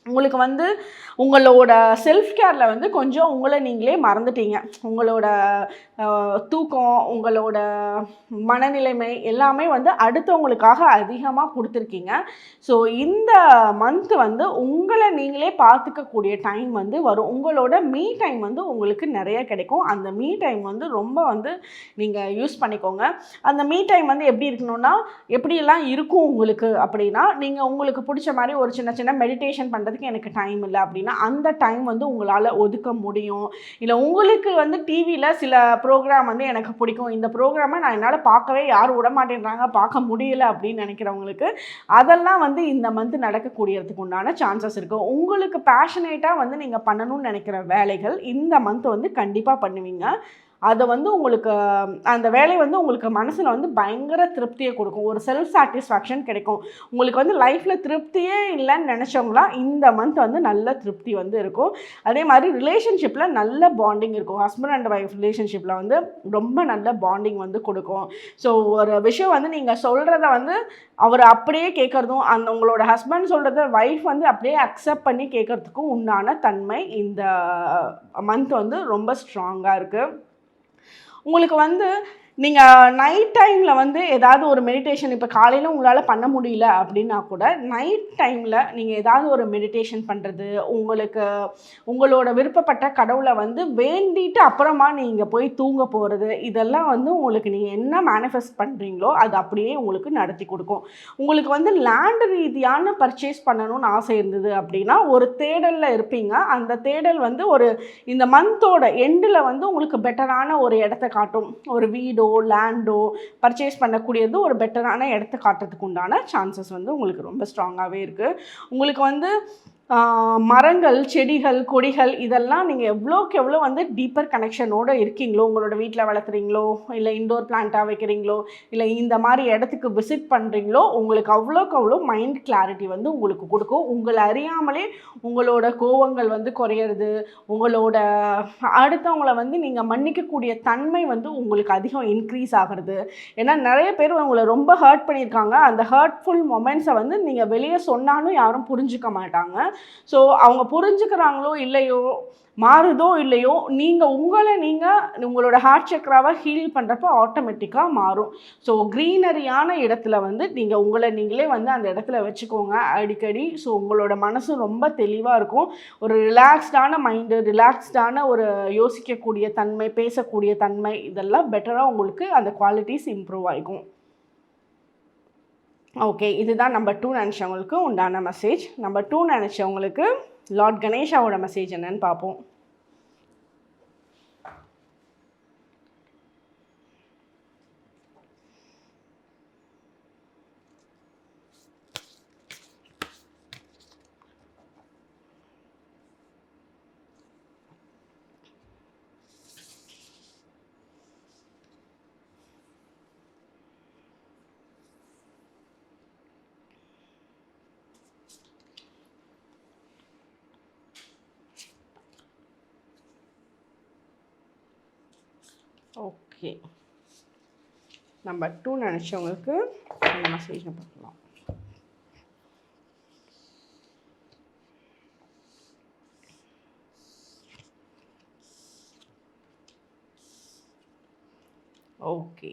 உங்களுக்கு வந்து உங்களோட செல்ஃப் கேரில் வந்து கொஞ்சம் உங்களை நீங்களே மறந்துட்டீங்க. உங்களோட தூக்கம், உங்களோட மனநிலைமை எல்லாமே வந்து அடுத்தவங்களுக்காக அதிகமாக கொடுத்துருக்கீங்க. ஸோ இந்த மந்த் வந்து உங்களை நீங்களே பார்த்துக்கக்கூடிய டைம் வந்து வரும். உங்களோட மீ டைம் வந்து உங்களுக்கு நிறைய கிடைக்கும். அந்த மீ டைம் வந்து ரொம்ப வந்து நீங்கள் யூஸ் பண்ணிக்கோங்க. அந்த மீ டைம் வந்து எப்படி இருக்கணும்னா, எப்படியெல்லாம் இருக்கும் உங்களுக்கு அப்படின்னா, நீங்கள் உங்களுக்கு பிடிச்ச மாதிரி ஒரு சின்ன சின்ன மெடிடேஷன் பண்ணுறதுக்கு எனக்கு டைம் இல்லை அப்படின்னா அந்த டைம் வந்து உங்களால் ஒதுக்க முடியும். இல்லை உங்களுக்கு வந்து டிவியில் சில ப்ரோக்ராம் வந்து எனக்கு பிடிக்கும், இந்த ப்ரோக்ராமை நான் என்னால் பார்க்கவே யாரும் விட மாட்டேன்றாங்க, பார்க்க முடியல அப்படின்னு நினைக்கிறவங்களுக்கு அதெல்லாம் வந்து இந்த மந்த் நடக்கக்கூடியதுக்கு உண்டான சான்சஸ் இருக்குது. உங்களுக்கு பேஷனேட்டாக வந்து நீங்கள் பண்ணணும்னு நினைக்கிற வேலைகள் இந்த மந்த் வந்து கண்டிப்பாக பண்ணுவீங்க. அதை வந்து உங்களுக்கு அந்த வேலை வந்து உங்களுக்கு மனசில் வந்து பயங்கர திருப்தியை கொடுக்கும். ஒரு செல்ஃப் சாட்டிஸ்ஃபேக்ஷன் கிடைக்கும். உங்களுக்கு வந்து லைஃப்பில் திருப்தியே இல்லைன்னு நினச்சவங்களாம் இந்த மந்த் வந்து நல்ல திருப்தி வந்து இருக்கும். அதே மாதிரி ரிலேஷன்ஷிப்பில் நல்ல பாண்டிங் இருக்கும். ஹஸ்பண்ட் அண்ட் ஒய்ஃப் ரிலேஷன்ஷிப்பில் வந்து ரொம்ப நல்ல பாண்டிங் வந்து கொடுக்கும். ஸோ ஒரு விஷயம் வந்து நீங்கள் சொல்கிறத வந்து அவர் அப்படியே கேட்குறதும், அந்த உங்களோட ஹஸ்பண்ட் சொல்கிறத ஒய்ஃப் வந்து அப்படியே அக்செப்ட் பண்ணி கேட்குறதுக்கும் உண்டான தன்மை இந்த மந்த் வந்து ரொம்ப ஸ்ட்ராங்காக இருக்குது. உங்களுக்கு வந்து நீங்கள் நைட் டைமில் வந்து ஏதாவது ஒரு மெடிடேஷன், இப்போ காலையில் உங்களால் பண்ண முடியல அப்படின்னா கூட நைட் டைமில் நீங்கள் ஏதாவது ஒரு மெடிடேஷன் பண்ணுறது, உங்களுக்கு உங்களோட விருப்பப்பட்ட கடவுளை வந்து வேண்டிட்டு அப்புறமா நீங்கள் போய் தூங்க போகிறது, இதெல்லாம் வந்து உங்களுக்கு நீங்கள் என்ன மேனிஃபெஸ்ட் பண்ணுறீங்களோ அது அப்படியே உங்களுக்கு நடத்தி கொடுக்கும். உங்களுக்கு வந்து லேண்ட் ரீதியான பர்ச்சேஸ் பண்ணணும்னு ஆசை இருந்தது அப்படின்னா ஒரு தேடலில் இருப்பீங்க. அந்த தேடல் வந்து ஒரு இந்த மந்தோட எண்டில் வந்து உங்களுக்கு பெட்டரான ஒரு இடத்த காட்டும். ஒரு வீடோ லேண்டோ பர்ச்சேஸ் பண்ணக்கூடியது ஒரு பெட்டரான இடத்த காட்டுறதுக்கு உண்டான சான்சஸ் வந்து உங்களுக்கு ரொம்ப ஸ்ட்ராங்காகவே இருக்குது. உங்களுக்கு வந்து மரங்கள், செடிகள், கொடிகள் இதெல்லாம் நீங்கள் எவ்வளோக்கு எவ்வளோ வந்து டீப்பர் கனெக்ஷனோடு இருக்கீங்களோ, உங்களோட வீட்டில் வளர்த்துறீங்களோ, இல்லை இன்டோர் பிளான்ட்டாக வைக்கிறீங்களோ, இல்லை இந்த மாதிரி இடத்துக்கு விசிட் பண்ணுறீங்களோ, உங்களுக்கு அவ்வளோக்கு அவ்வளோ மைண்ட் கிளாரிட்டி வந்து உங்களுக்கு கொடுக்கும். உங்களை அறியாமலே உங்களோட கோவங்கள் வந்து குறையிறது, உங்களோட அடுத்தவங்களை வந்து நீங்கள் மன்னிக்கக்கூடிய தன்மை வந்து உங்களுக்கு அதிகம் இன்க்ரீஸ் ஆகிறது. ஏன்னா நிறைய பேர் உங்களை ரொம்ப ஹர்ட் பண்ணியிருக்காங்க. அந்த ஹர்ட்ஃபுல் மொமெண்ட்ஸை வந்து நீங்கள் வெளியே சொன்னாலும் யாரும் புரிஞ்சுக்க மாட்டாங்க. ஸோ அவங்க புரிஞ்சுக்கிறாங்களோ இல்லையோ, மாறுதோ இல்லையோ, நீங்கள் உங்களோட ஹார்ட் சக்கராவை ஹீல் பண்ணுறப்ப ஆட்டோமேட்டிக்காக மாறும். ஸோ க்ரீனரியான இடத்துல வந்து நீங்கள் உங்களை நீங்களே வந்து அந்த இடத்துல வச்சுக்கோங்க அடிக்கடி. ஸோ உங்களோட மனசு ரொம்ப தெளிவாக இருக்கும். ஒரு ரிலாக்ஸ்டான மைண்டு, ரிலாக்ஸ்டான ஒரு யோசிக்கக்கூடிய தன்மை, பேசக்கூடிய தன்மை, இதெல்லாம் பெட்டராக உங்களுக்கு அந்த குவாலிட்டிஸ் இம்ப்ரூவ் ஆகிக்கும். ஓகே, இதுதான் நம்பர் 2 நினச்சவங்களுக்கு உண்டான மெசேஜ். நம்பர் 2 நினச்சவங்களுக்கு லார்ட் கணேஷாவோட மெசேஜ் என்னன்னு பார்ப்போம். ஓகே, நம்பர் 2 நினச்சவங்களுக்கு இந்த மெசேஜ் பார்க்கலாம். ஓகே,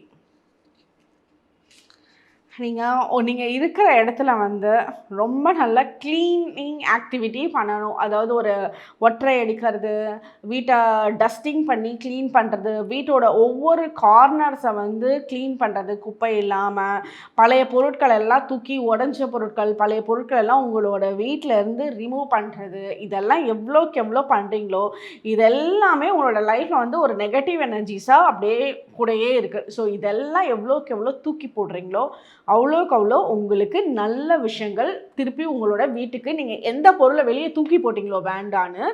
நீங்கள் இருக்கிற இடத்துல வந்து ரொம்ப நல்ல க்ளீனிங் ஆக்டிவிட்டி பண்ணணும். அதாவது ஒரு ஒற்றை அடிக்கிறது, வீட்டை டஸ்டிங் பண்ணி க்ளீன் பண்ணுறது, வீட்டோட ஒவ்வொரு கார்னர்ஸை வந்து க்ளீன் பண்ணுறது, குப்பை இல்லாமல் பழைய பொருட்கள் எல்லாம் தூக்கி, உடஞ்ச பொருட்கள், பழைய பொருட்கள் எல்லாம் உங்களோட வீட்டில் இருந்து ரிமூவ் பண்ணுறது, இதெல்லாம் எவ்வளோக்கு எவ்வளோ பண்ணுறீங்களோ இதெல்லாமே உங்களோட லைஃப்பில் வந்து ஒரு நெகட்டிவ் எனர்ஜிஸாக அப்படியே கூடயே இருக்குது. ஸோ இதெல்லாம் எவ்வளோக்கு எவ்வளோ தூக்கி போடுறீங்களோ அவ்வளோக்கு அவ்வளோ உங்களுக்கு நல்ல விஷயங்கள் திருப்பி உங்களோட வீட்டுக்கு, நீங்கள் எந்த பொருளை வெளியே தூக்கி போட்டிங்களோ வேண்டான்னு,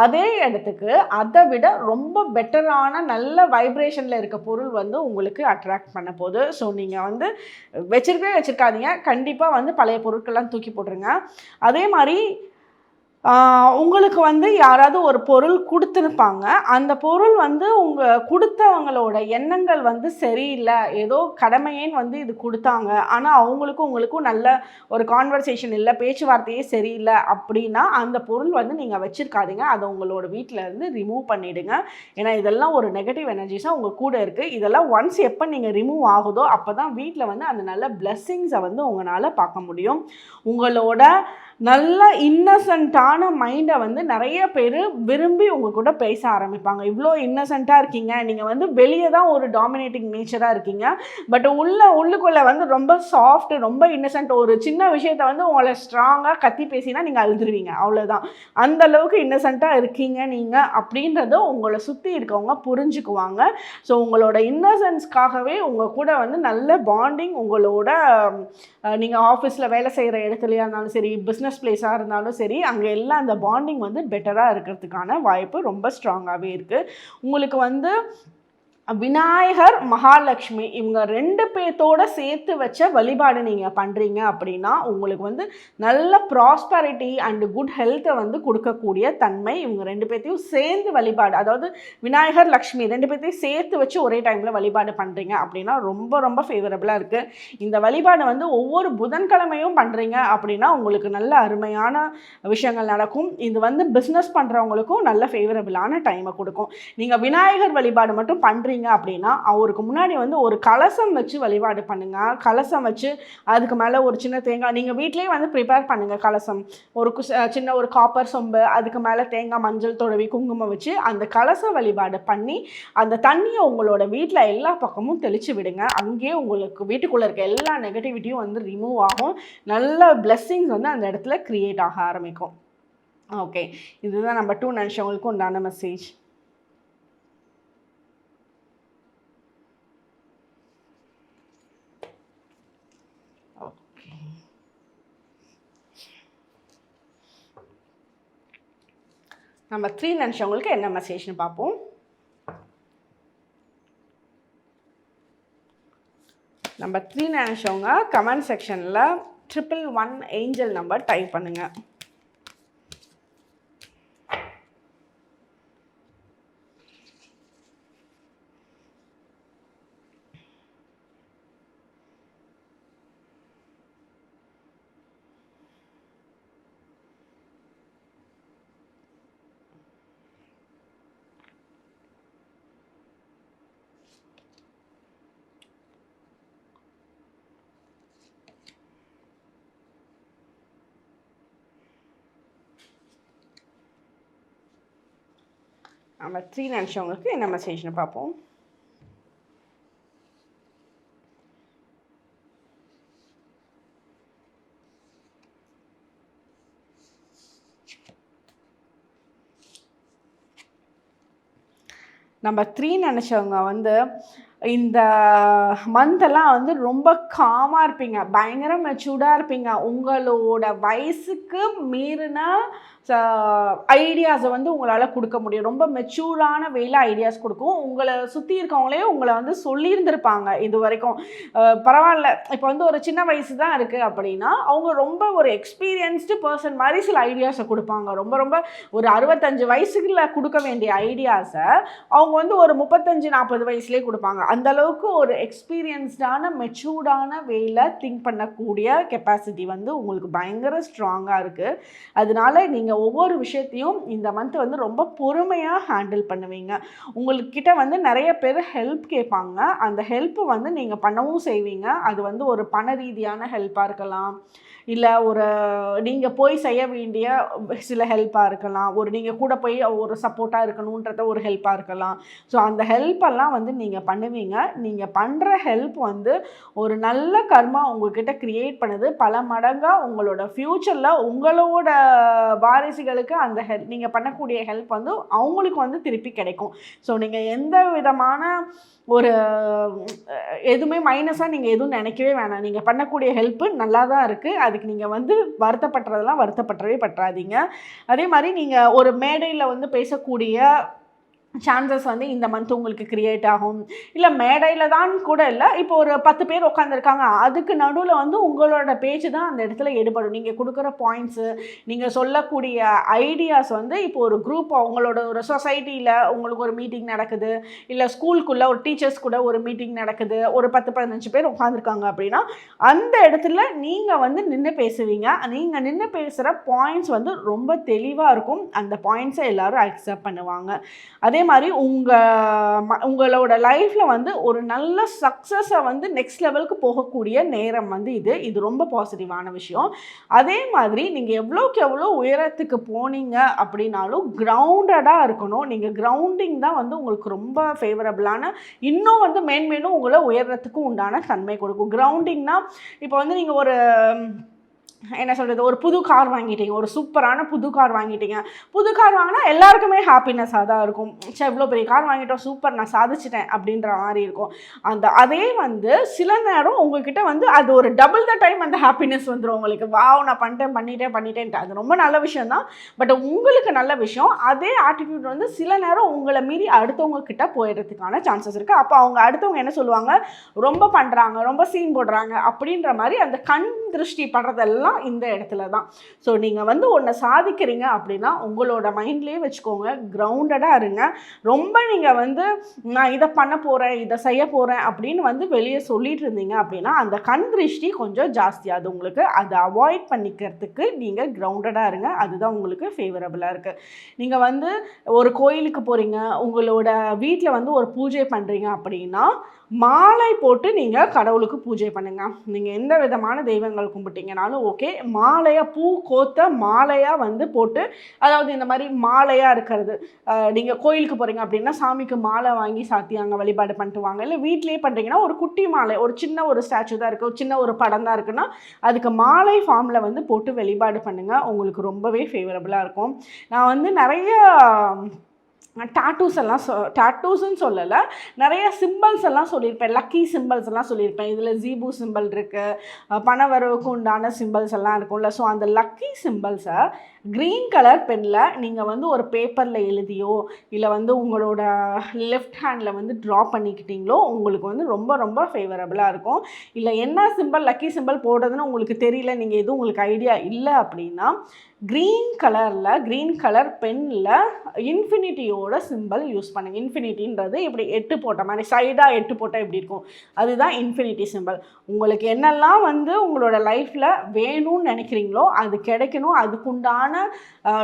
அதே இடத்துக்கு அதை விட ரொம்ப பெட்டரான நல்ல வைப்ரேஷனில் இருக்க பொருள் வந்து உங்களுக்கு அட்ராக்ட் பண்ண போகுது. ஸோ நீங்கள் வந்து வச்சுருக்காதீங்க, கண்டிப்பாக வந்து பழைய பொருட்கள்லாம் தூக்கி போட்டுருங்க. அதே மாதிரி உங்களுக்கு வந்து யாராவது ஒரு பொருள் குடுத்துருப்பாங்க. அந்த பொருள் வந்து குடுத்தவங்களோட எண்ணங்கள் வந்து சரியில்ல. ஏதோ கடமையேன்னு வந்து இது குடுத்தாங்க. ஆனா, அவங்களுக்கும் உங்களுக்கும் நல்ல ஒரு கான்வர்சேஷன் இல்ல, பேச்சுவார்த்தையே சரியில்ல அப்படின்னா, அந்த பொருள் வந்து நீங்க வச்சிருக்காதீங்க. அத உங்களோட வீட்ல இருந்து ரிமூவ் பண்ணிடுங்க. ஏன்னா, இதெல்லாம் ஒரு நெகட்டிவ் எனர்ஜிஸா உங்க கூட இருக்கு. இதெல்லாம் ஒன்ஸ் எப்ப நீங்க ரிமூவ் ஆகுதோ, அப்பதான் வீட்ல வந்து அந்த நல்ல பிளெஸ்ஸிங்ஸ வந்து உங்கனால பார்க்க முடியும். உங்களோட நல்ல இன்னசென்ட்டான மைண்டை வந்து நிறைய பேர் விரும்பி உங்கள் கூட பேச ஆரம்பிப்பாங்க. இவ்வளோ இன்னசென்ட்டாக இருக்கீங்க, நீங்கள் வந்து வெளியே தான் ஒரு டாமினேட்டிங் நேச்சராக இருக்கீங்க, பட் உள்ளுக்குள்ளே வந்து ரொம்ப சாஃப்ட், ரொம்ப இன்னசென்ட். ஒரு சின்ன விஷயத்த வந்து உங்களை ஸ்ட்ராங்காக கத்தி பேசினா நீங்கள் அழுதுருவீங்க, அவ்வளோதான். அந்த அளவுக்கு இன்னசென்ட்டாக இருக்கீங்க நீங்கள் அப்படின்றத உங்களை சுற்றி இருக்கவங்க புரிஞ்சுக்குவாங்க. ஸோ உங்களோட இன்னசென்ஸ்க்காகவே உங்கள் கூட வந்து நல்ல பாண்டிங், உங்களோட நீங்கள் ஆஃபீஸில் வேலை செய்கிற இடத்துலையா இருந்தாலும் சரி, பிஸ்னஸ் பிளேஸாக இருந்தாலும் சரி, அங்கே எல்லாம் அந்த பாண்டிங் வந்து பெட்டராக இருக்கிறதுக்கான வாய்ப்பு ரொம்ப ஸ்ட்ராங்காகவே இருக்குது. உங்களுக்கு வந்து விநாயகர், மகாலட்சுமி இவங்க 2 பேர்த்தோட சேர்த்து வச்ச வழிபாடு நீங்கள் பண்ணுறீங்க அப்படின்னா, உங்களுக்கு வந்து நல்ல ப்ராஸ்பரிட்டி அண்ட் குட் ஹெல்த்தை வந்து கொடுக்கக்கூடிய தன்மை. இவங்க 2 பேர்த்தையும் சேர்ந்து வழிபாடு, அதாவது விநாயகர், லக்ஷ்மி 2 பேர்த்தையும் சேர்த்து வச்சு ஒரே டைமில் வழிபாடு பண்ணுறீங்க அப்படின்னா ரொம்ப ரொம்ப ஃபேவரபுளாக இருக்குது. இந்த வழிபாடு வந்து ஒவ்வொரு புதன்கிழமையும் பண்ணுறீங்க அப்படின்னா உங்களுக்கு நல்ல அருமையான விஷயங்கள் நடக்கும். இது வந்து பிஸ்னஸ் பண்ணுறவங்களுக்கும் நல்ல ஃபேவரபுளான டைமை கொடுக்கும். நீங்கள் விநாயகர் வழிபாடு மட்டும் பண்ணுறீங்க அப்படின்னா, அவருக்கு முன்னாடி வந்து ஒரு கலசம் வச்சு வழிபாடு பண்ணுங்க. கலசம் வச்சு அதுக்கு மேலே ஒரு சின்ன தேங்காய், நீங்கள் வீட்லேயே வந்து ப்ரிப்பேர் பண்ணுங்கள். கலசம் ஒரு சின்ன ஒரு காப்பர் சொம்பு, அதுக்கு மேலே தேங்காய், மஞ்சள் தடவி, குங்குமம் வச்சு அந்த கலச வழிபாடு பண்ணி அந்த தண்ணியை உங்களோட வீட்டில் எல்லா பக்கமும் தெளித்து விடுங்க. அங்கேயே உங்களுக்கு வீட்டுக்குள்ளே இருக்க எல்லா நெகட்டிவிட்டியும் வந்து ரிமூவ் ஆகும். நல்ல பிளெஸ்ஸிங்ஸ் வந்து அந்த இடத்துல க்ரியேட் ஆக ஆரம்பிக்கும். ஓகே, இதுதான் நம்ம 2 நிமிஷங்களுக்கு உண்டான மெசேஜ். நம்ம 3 நிமிஷங்களுக்கு என்ன மெசேஜ்னு பார்ப்போம். நம்ம 3 நிமிஷங்க கமெண்ட் செக்ஷனில் 111 ஏஞ்சல் நம்பர் டைப் பண்ணுங்கள். நம்ம 3 நிமிஷங்களுக்கு என்ன மெசேஜ்னு பார்ப்போம். நம்ம 3 நினச்சவங்க வந்து இந்த மந்தெல்லாம் வந்து ரொம்ப காமாக இருப்பீங்க, பயங்கர மெச்சூர்டாக இருப்பீங்க. உங்களோட வயசுக்கு மீறின ஐடியாஸை வந்து உங்களால் கொடுக்க முடியும். ரொம்ப மெச்சூர்டான வேலை ஐடியாஸ் கொடுக்கும். உங்களை சுற்றி இருக்கவங்களே உங்களை வந்து சொல்லியிருந்திருப்பாங்க இது வரைக்கும், பரவாயில்ல இப்போ வந்து ஒரு சின்ன வயசு தான் இருக்குது அப்படின்னா, அவங்க ரொம்ப ஒரு எக்ஸ்பீரியன்ஸ்டு பர்சன் மாதிரி சில ஐடியாஸை கொடுப்பாங்க. ரொம்ப ரொம்ப ஒரு 65 வயசுக்குள்ள கொடுக்க வேண்டிய ஐடியாஸை அவங்க வந்து ஒரு 35-40 வயசுலேயே கொடுப்பாங்க. அந்த அளவுக்கு ஒரு எக்ஸ்பீரியன்ஸ்டான மெச்சூர்டான வேலை திங்க் பண்ணக்கூடிய கெப்பாசிட்டி வந்து உங்களுக்கு பயங்கர ஸ்ட்ராங்காக இருக்குது. அதனால நீங்கள் ஒவ்வொரு விஷயத்தையும் இந்த மந்த் வந்து ரொம்ப பொறுமையாக ஹேண்டில் பண்ணுவீங்க. உங்கள்கிட்ட வந்து நிறைய பேர் ஹெல்ப் கேட்பாங்க. அந்த ஹெல்ப்பு வந்து நீங்கள் பண்ணவும் செய்வீங்க. அது வந்து ஒரு பண ரீதியான ஹெல்ப்பாக இருக்கலாம், இல்லை ஒரு நீங்கள் போய் செய்ய வேண்டிய சில ஹெல்ப்பாக இருக்கலாம், ஒரு நீங்கள் கூட போய் ஒரு சப்போர்ட்டாக இருக்கணுன்றத ஒரு ஹெல்ப்பாக இருக்கலாம். ஸோ அந்த ஹெல்ப்பெல்லாம் வந்து நீங்கள் பண்ணுவீங்க. நீங்கள் பண்ணுற ஹெல்ப் வந்து ஒரு நல்ல கர்மா உங்கள்கிட்ட க்ரியேட் பண்ணுது. பல மடங்காக உங்களோட ஃப்யூச்சரில் உங்களோட வாரிசுகளுக்கு அந்த நீங்கள் பண்ணக்கூடிய ஹெல்ப் வந்து அவங்களுக்கு வந்து திருப்பி கிடைக்கும். ஸோ நீங்கள் எந்த விதமான ஒரு எதுவுமே மைனஸாக நீங்கள் எதுவும் நினைக்கவே வேணாம். நீங்கள் பண்ணக்கூடிய ஹெல்ப்பு நல்லா தான் இருக்குது. அதுக்கு நீங்கள் வந்து வருத்தப்படுறதெல்லாம் வருத்தப்பட்டவே பற்றாதீங்க. அதே மாதிரி நீங்கள் ஒரு மேடையில் வந்து பேசக்கூடிய சான்சஸ் வந்து இந்த மந்த் உங்களுக்கு க்ரியேட் ஆகும். இல்லை மேடையில் தான் கூட இல்லை, இப்போ ஒரு 10 பேர் உட்காந்துருக்காங்க, அதுக்கு நடுவில் வந்து உங்களோட பேச்சு தான் அந்த இடத்துல எடுபடும். நீங்கள் கொடுக்குற பாயிண்ட்ஸு, நீங்கள் சொல்லக்கூடிய ஐடியாஸ் வந்து இப்போ ஒரு குரூப் உங்களோட ஒரு சொசைட்டியில் உங்களுக்கு ஒரு மீட்டிங் நடக்குது, இல்லை ஸ்கூலுக்குள்ளே ஒரு டீச்சர்ஸ் கூட ஒரு மீட்டிங் நடக்குது, ஒரு 10-15 பேர் உட்காந்துருக்காங்க அப்படின்னா அந்த இடத்துல நீங்கள் வந்து நின்று பேசுவீங்க. நீங்கள் நின்று பேசுகிற பாயிண்ட்ஸ் வந்து ரொம்ப தெளிவாக இருக்கும். அந்த பாயிண்ட்ஸை எல்லோரும் அக்செப்ட் பண்ணுவாங்க. அதே மாதிரி உங்களோட லைஃப்பில் வந்து ஒரு நல்ல சக்ஸஸை வந்து நெக்ஸ்ட் லெவலுக்கு போகக்கூடிய நேரம் வந்து இது ரொம்ப பாசிட்டிவான விஷயம். அதே மாதிரி நீங்கள் எவ்வளோக்கு எவ்வளோ உயரத்துக்கு போனீங்க அப்படின்னாலும் கிரவுண்டடாக இருக்கணும். நீங்கள் கிரவுண்டிங் தான் வந்து உங்களுக்கு ரொம்ப ஃபேவரபிளான, இன்னும் வந்து மேன்மேலும் உங்களை உயரத்துக்கும் உண்டான தன்மை கொடுக்கும். கிரவுண்டிங்னா இப்போ வந்து நீங்கள் ஒரு என்ன சொல்கிறது, ஒரு புது கார் வாங்கிட்டீங்க, ஒரு சூப்பரான புது கார் வாங்கிட்டீங்க. புது கார் வாங்கினா எல்லாருக்குமே ஹாப்பினஸ்ஸாக தான் இருக்கும். சரி இவ்வளோ பெரிய கார் வாங்கிட்டோம், சூப்பர் நான் சாதிச்சிட்டேன் அப்படின்ற மாதிரி இருக்கும். அதே வந்து சில நேரம் உங்கள்கிட்ட வந்து அது ஒரு டபுள் த டைம் அந்த ஹாப்பினஸ் வந்துடும் உங்களுக்கு. வாவ் நான் பண்ணிட்டேன்ட்டு அது ரொம்ப நல்ல விஷயம் தான். பட் உங்களுக்கு நல்ல விஷயம், அதே ஆட்டிடியூட் வந்து சில நேரம் உங்களை மீறி அடுத்தவங்க கிட்ட போயிடுறதுக்கான சான்சஸ் இருக்குது. அப்போ அடுத்தவங்க என்ன சொல்லுவாங்க, ரொம்ப பண்ணுறாங்க, ரொம்ப சீன் போடுறாங்க அப்படின்ற மாதிரி அந்த கண் திருஷ்டி படுறதெல்லாம் இந்த இடத்துல தான். ஸோ நீங்கள் வந்து ஒன்றை சாதிக்கிறீங்க அப்படின்னா உங்களோட மைண்ட்லேயே வச்சுக்கோங்க, கிரவுண்டடாக இருங்க. ரொம்ப நீங்கள் வந்து நான் இதை பண்ண போகிறேன், இதை செய்ய போகிறேன் அப்படின்னு வந்து வெளியே சொல்லிட்டு இருந்தீங்க அப்படின்னா அந்த கண் திருஷ்டி கொஞ்சம் ஜாஸ்தியாகுது உங்களுக்கு. அதை அவாய்ட் பண்ணிக்கிறதுக்கு நீங்கள் கிரவுண்டடாக இருங்க. அதுதான் உங்களுக்கு ஃபேவரபுளாக இருக்குது. நீங்கள் வந்து ஒரு கோயிலுக்கு போகிறீங்க, உங்களோட வீட்டில் வந்து ஒரு பூஜை பண்ணுறீங்க அப்படின்னா மாலை போட்டு நீங்கள் கடவுளுக்கு பூஜை பண்ணுங்கள். நீங்கள் எந்த விதமான தெய்வங்கள் கும்பிட்டீங்கனாலும் ஓகே, மாலையாக பூ கோத்த மாலையாக வந்து போட்டு, அதாவது இந்த மாதிரி மாலையாக இருக்கிறது, நீங்கள் கோயிலுக்கு போகிறீங்க அப்படின்னா சாமிக்கு மாலை வாங்கி சாத்தி அங்கே வழிபாடு பண்ணிட்டு வாங்க. இல்லை வீட்லேயே பண்ணுறீங்கன்னா ஒரு குட்டி மாலை, ஒரு சின்ன ஒரு ஸ்டாச்சு தான் இருக்குது, ஒரு சின்ன ஒரு படம் தான் இருக்குன்னா அதுக்கு மாலை ஃபார்மில் வந்து போட்டு வழிபாடு பண்ணுங்கள். உங்களுக்கு ரொம்பவே ஃபேவரபுளாக இருக்கும். நான் வந்து நிறைய டாட்டூஸ்ன்னு சொல்லலை, நிறைய சிம்பிள்ஸ் எல்லாம் சொல்லியிருப்பேன், லக்கி சிம்பிள்ஸ் எல்லாம் சொல்லியிருப்பேன். இதில் ஜீபு சிம்பிள் இருக்குது, பணவரவுக்கு உண்டான சிம்பிள்ஸ் எல்லாம் இருக்கும்ல. ஸோ அந்த லக்கி சிம்பிள்ஸை க்ரீன் கலர் பெனில் நீங்கள் வந்து ஒரு பேப்பரில் எழுதியோ இல்லை வந்து உங்களோட லெஃப்ட் ஹேண்டில் வந்து ட்ரா பண்ணிக்கிட்டீங்களோ உங்களுக்கு வந்து ரொம்ப ரொம்ப ஃபேவரபுளாக இருக்கும். இல்லை என்ன சிம்பிள் லக்கி சிம்பிள் போடுறதுன்னு உங்களுக்கு தெரியல, நீங்கள் எதுவும் உங்களுக்கு ஐடியா இல்லை அப்படின்னா க்ரீன் கலர் பெனில் இன்ஃபினிட்டியோட சிம்பிள் யூஸ் பண்ணுங்கள். இன்ஃபினிட்டின்றது இப்படி 8 போட்ட மாதிரி சைடாக 8 போட்டால் எப்படி இருக்கும், அதுதான் இன்ஃபினிட்டி சிம்பிள். உங்களுக்கு என்னெல்லாம் வந்து உங்களோட லைஃப்பில் வேணும்னு நினைக்கிறீங்களோ அது கிடைக்கணும், அதுக்குண்டான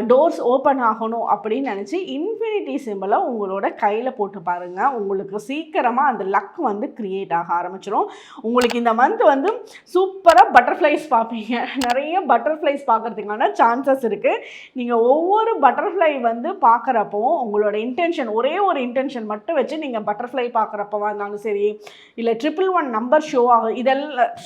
டோர்ஸ் ஓப்பன் ஆகணும் அப்படின்னு நினச்சி இன்ஃபினிட்டி சிம்பிளை உங்களோட கையில் போட்டு பாருங்கள். உங்களுக்கு சீக்கிரமாக அந்த லக் வந்து க்ரியேட் ஆக ஆரம்பிச்சிடும். உங்களுக்கு இந்த மந்த் வந்து சூப்பராக பட்டர்ஃப்ளைஸ் பார்ப்பீங்க. நிறைய பட்டர்ஃப்ளைஸ் பார்க்குறதுக்கான சான்சஸ் இருக்குது. நீங்கள் ஒவ்வொரு பட்டர்ஃப்ளை வந்து பார்க்குறப்போ உங்களோட இன்டென்ஷன், ஒரே ஒரு இன்டென்ஷன் மட்டும் வச்சு நீங்கள் பட்டர்ஃப்ளை பார்க்குறப்பவா இருந்தாலும் சரி, இல்லை 111 நம்பர்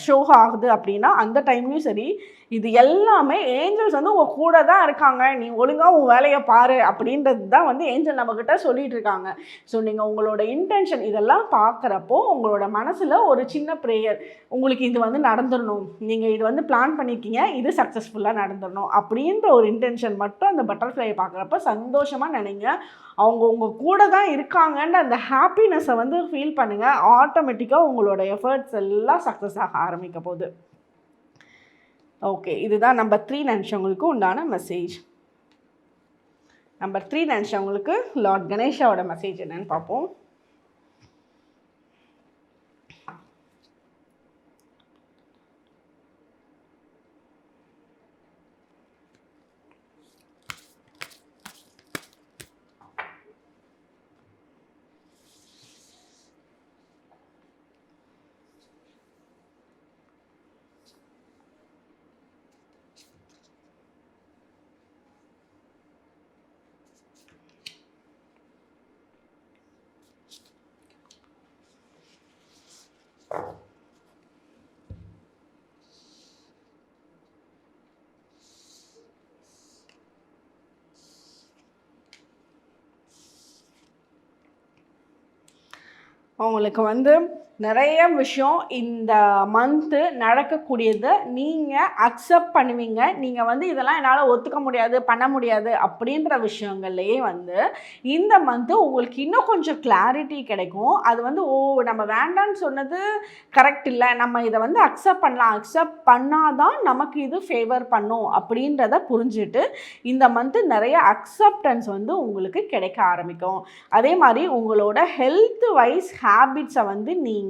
ஷோ ஆகுது அப்படின்னா அந்த டைம்லையும் சரி, இது எல்லாமே ஏஞ்சல்ஸ் வந்து உங்கள் கூட தான் இருக்காங்க, நீ ஒழுங்காக உன் வேலையை பாரு அப்படின்றது தான் வந்து ஏஞ்சல் நம்மக்கிட்ட சொல்லிகிட்டு இருக்காங்க. ஸோ நீங்கள் உங்களோட இன்டென்ஷன் இதெல்லாம் பார்க்குறப்போ உங்களோட மனசில் ஒரு சின்ன ப்ரேயர், உங்களுக்கு இது வந்து நடந்துடணும், நீங்கள் இது வந்து பிளான் பண்ணியிருக்கீங்க, இது சக்ஸஸ்ஃபுல்லாக நடந்துடணும் அப்படின்ற ஒரு இன்டென்ஷன் மட்டும் அந்த பட்டர்ஃப்ளையை பார்க்குறப்ப சந்தோஷமாக நினைங்க. அவங்க உங்கள் கூட தான் இருக்காங்கன்ற அந்த ஹாப்பினஸை வந்து ஃபீல் பண்ணுங்கள். ஆட்டோமேட்டிக்காக உங்களோட எஃபர்ட்ஸ் எல்லாம் சக்ஸஸ் ஆக ஆரம்பிக்க போகுது. ஓகே, இதுதான் நம்பர் 3 நினச்சவங்களுக்கு உண்டான மெசேஜ். நம்பர் 3 நினச்சவங்களுக்கு லார்ட் கணேஷாவோட மெசேஜ் என்னன்னு பார்ப்போம். அவங்களுக்கு வந்து நிறைய விஷயம் இந்த மந்த்து நடக்கக்கூடியதை நீங்கள் அக்செப்ட் பண்ணுவீங்க. நீங்கள் வந்து இதெல்லாம் என்னால் ஒத்துக்க முடியாது, பண்ண முடியாது அப்படின்ற விஷயங்கள்லேயே வந்து இந்த மந்த்து உங்களுக்கு இன்னும் கொஞ்சம் கிளாரிட்டி கிடைக்கும். அது வந்து நம்ம வேண்டான்னு சொன்னது கரெக்ட் இல்லை, நம்ம இதை வந்து அக்செப்ட் பண்ணலாம், அக்செப்ட் பண்ணாதான் நமக்கு இது ஃபேவர் பண்ணும் அப்படின்றத புரிஞ்சுட்டு இந்த மந்த்து நிறைய அக்செப்டன்ஸ் வந்து உங்களுக்கு கிடைக்க ஆரம்பிக்கும். அதே மாதிரி உங்களோட ஹெல்த் வைஸ் ஹேபிட்ஸை வந்து நீங்கள்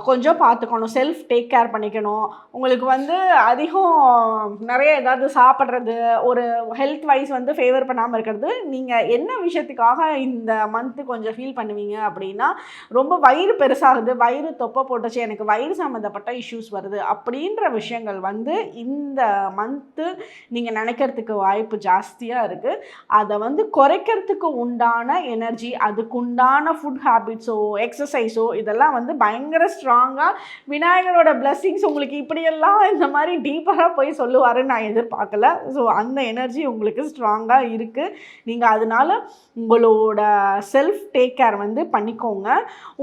கொஞ்சம் பார்த்துக்கணும், செல்ஃப் டேக் கேர் பண்ணிக்கணும். உங்களுக்கு வந்து அதிகம் நிறைய ஏதாவது சாப்பிட்றது, ஒரு ஹெல்த் வைஸ் வந்து ஃபேவர் பண்ணாமல் இருக்கிறது. நீங்கள் என்ன விஷயத்துக்காக இந்த மந்த்து கொஞ்சம் ஃபீல் பண்ணுவீங்க அப்படின்னா, ரொம்ப வயிறு பெருசாகுது, வயிறு தொப்பை போட்டுச்சு, எனக்கு வயிறு சம்மந்தப்பட்ட இஷ்யூஸ் வருது அப்படின்ற விஷயங்கள் வந்து இந்த மந்த்து நீங்கள் நினைக்கிறதுக்கு வாய்ப்பு ஜாஸ்தியாக இருக்குது. அதை வந்து குறைக்கிறதுக்கு உண்டான எனர்ஜி, அதுக்குண்டான ஃபுட் ஹேபிட்ஸோ எக்ஸசைஸோ இதெல்லாம் வந்து பயங்கர ஸ்ட்ராங்காக விநாயகரோட பிளெஸ்ஸிங்ஸ் உங்களுக்கு இப்படியெல்லாம் இந்த மாதிரி டீப்பராக போய் சொல்லுவாருன்னு நான் எதிர்பார்க்கல. ஸோ அந்த எனர்ஜி உங்களுக்கு ஸ்ட்ராங்காக இருக்குது. நீங்கள் அதனால உங்களோட செல்ஃப் டேக் கேர் வந்து பண்ணிக்கோங்க.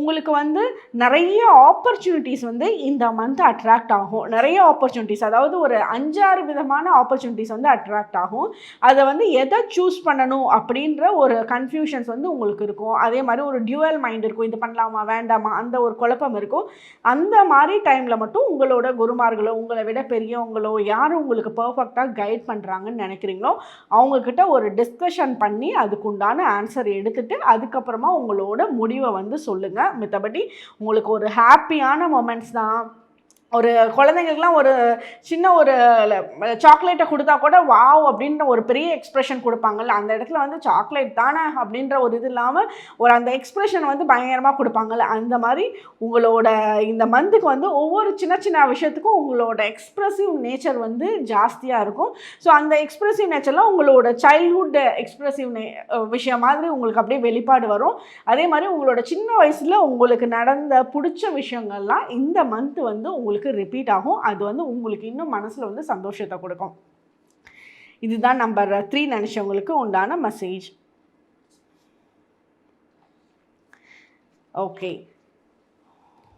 உங்களுக்கு வந்து நிறைய ஆப்பர்ச்சுனிட்டிஸ் வந்து இந்த மந்த் அட்ராக்ட் ஆகும். நிறைய ஆப்பர்ச்சுனிட்டிஸ், அதாவது ஒரு 5-6 விதமான ஆப்பர்ச்சுனிட்டிஸ் வந்து அட்ராக்ட் ஆகும். அதை வந்து எதை சூஸ் பண்ணணும் அப்படின்ற ஒரு கன்ஃபியூஷன்ஸ் வந்து உங்களுக்கு இருக்கும். அதே மாதிரி ஒரு டியூவல் மைண்ட் இருக்கும், இது பண்ணலாமா வேண்டாமா அந்த ஒரு குழப்பம் இருக்கும். அந்த மாதிரி டைமில் மட்டும் உங்களோட குருமார்களோ, உங்களை விட பெரியவங்களோ, யார் உங்களுக்கு பர்ஃபெக்டாக கைட் பண்ணுறாங்கன்னு நினைக்கிறீங்களோ அவங்கக்கிட்ட ஒரு டிஸ்கஷன் பண்ணி அதுக்குண்டான ஆன்சர் எடுத்துகிட்டு அதுக்கப்புறமா உங்களோட முடிவை வந்து சொல்லுங்கள். மித்தபடி உங்களுக்கு ஒரு ஹாப்பியான மொமெண்ட்ஸ் தான். ஒரு குழந்தைங்களுக்குலாம் ஒரு சின்ன ஒரு சாக்லேட்டை கொடுத்தா கூட வாவ் அப்படின்ற ஒரு பெரிய எக்ஸ்ப்ரெஷன் கொடுப்பாங்கல்ல, அந்த இடத்துல வந்து சாக்லேட் தானே அப்படின்ற ஒரு இது இல்லாமல் ஒரு அந்த எக்ஸ்ப்ரெஷன் வந்து பயங்கரமாக கொடுப்பாங்கல்ல, அந்த மாதிரி உங்களோட இந்த மந்த்துக்கு வந்து ஒவ்வொரு சின்ன சின்ன விஷயத்துக்கும் உங்களோட எக்ஸ்ப்ரெசிவ் நேச்சர் வந்து ஜாஸ்தியாக இருக்கும். ஸோ அந்த எக்ஸ்ப்ரெசிவ் நேச்சர்லாம் உங்களோட சைல்ட்ஹுட் எக்ஸ்ப்ரெசிவ் விஷயம் மாதிரி உங்களுக்கு அப்படியே வெளிப்பாடு வரும். அதே மாதிரி உங்களோட சின்ன வயசில் உங்களுக்கு நடந்த பிடிச்ச விஷயங்கள்லாம் இந்த மந்த் வந்து உங்களுக்கு ரிப்பீட் ஆகும். அது வந்து உங்களுக்கு இன்னும் மனசுல வந்து சந்தோஷத்தை கொடுக்கும். இதுதான் நம்பர் 3 நினைச்சவங்களுக்கு உண்டான மெசேஜ். ஓகே,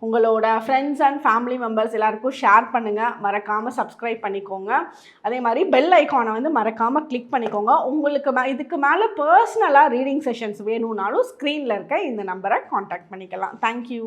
உங்களோட ஃப்ரெண்ட்ஸ் அண்ட் ஃபேமிலி மெம்பர்ஸ் எல்லாருக்கும் ஷேர் பண்ணுங்கள். மறக்காமல் சப்ஸ்கிரைப் பண்ணிக்கோங்க. அதே மாதிரி பெல் ஐக்கானை வந்து மறக்காமல் கிளிக் பண்ணிக்கோங்க. உங்களுக்கு இதுக்கு மேலே பர்சனலாக ரீடிங் செஷன்ஸ் வேணும்னாலும் ஸ்க்ரீனில் இருக்க இந்த நம்பரை காண்டாக்ட் பண்ணிக்கலாம். தேங்க்யூ.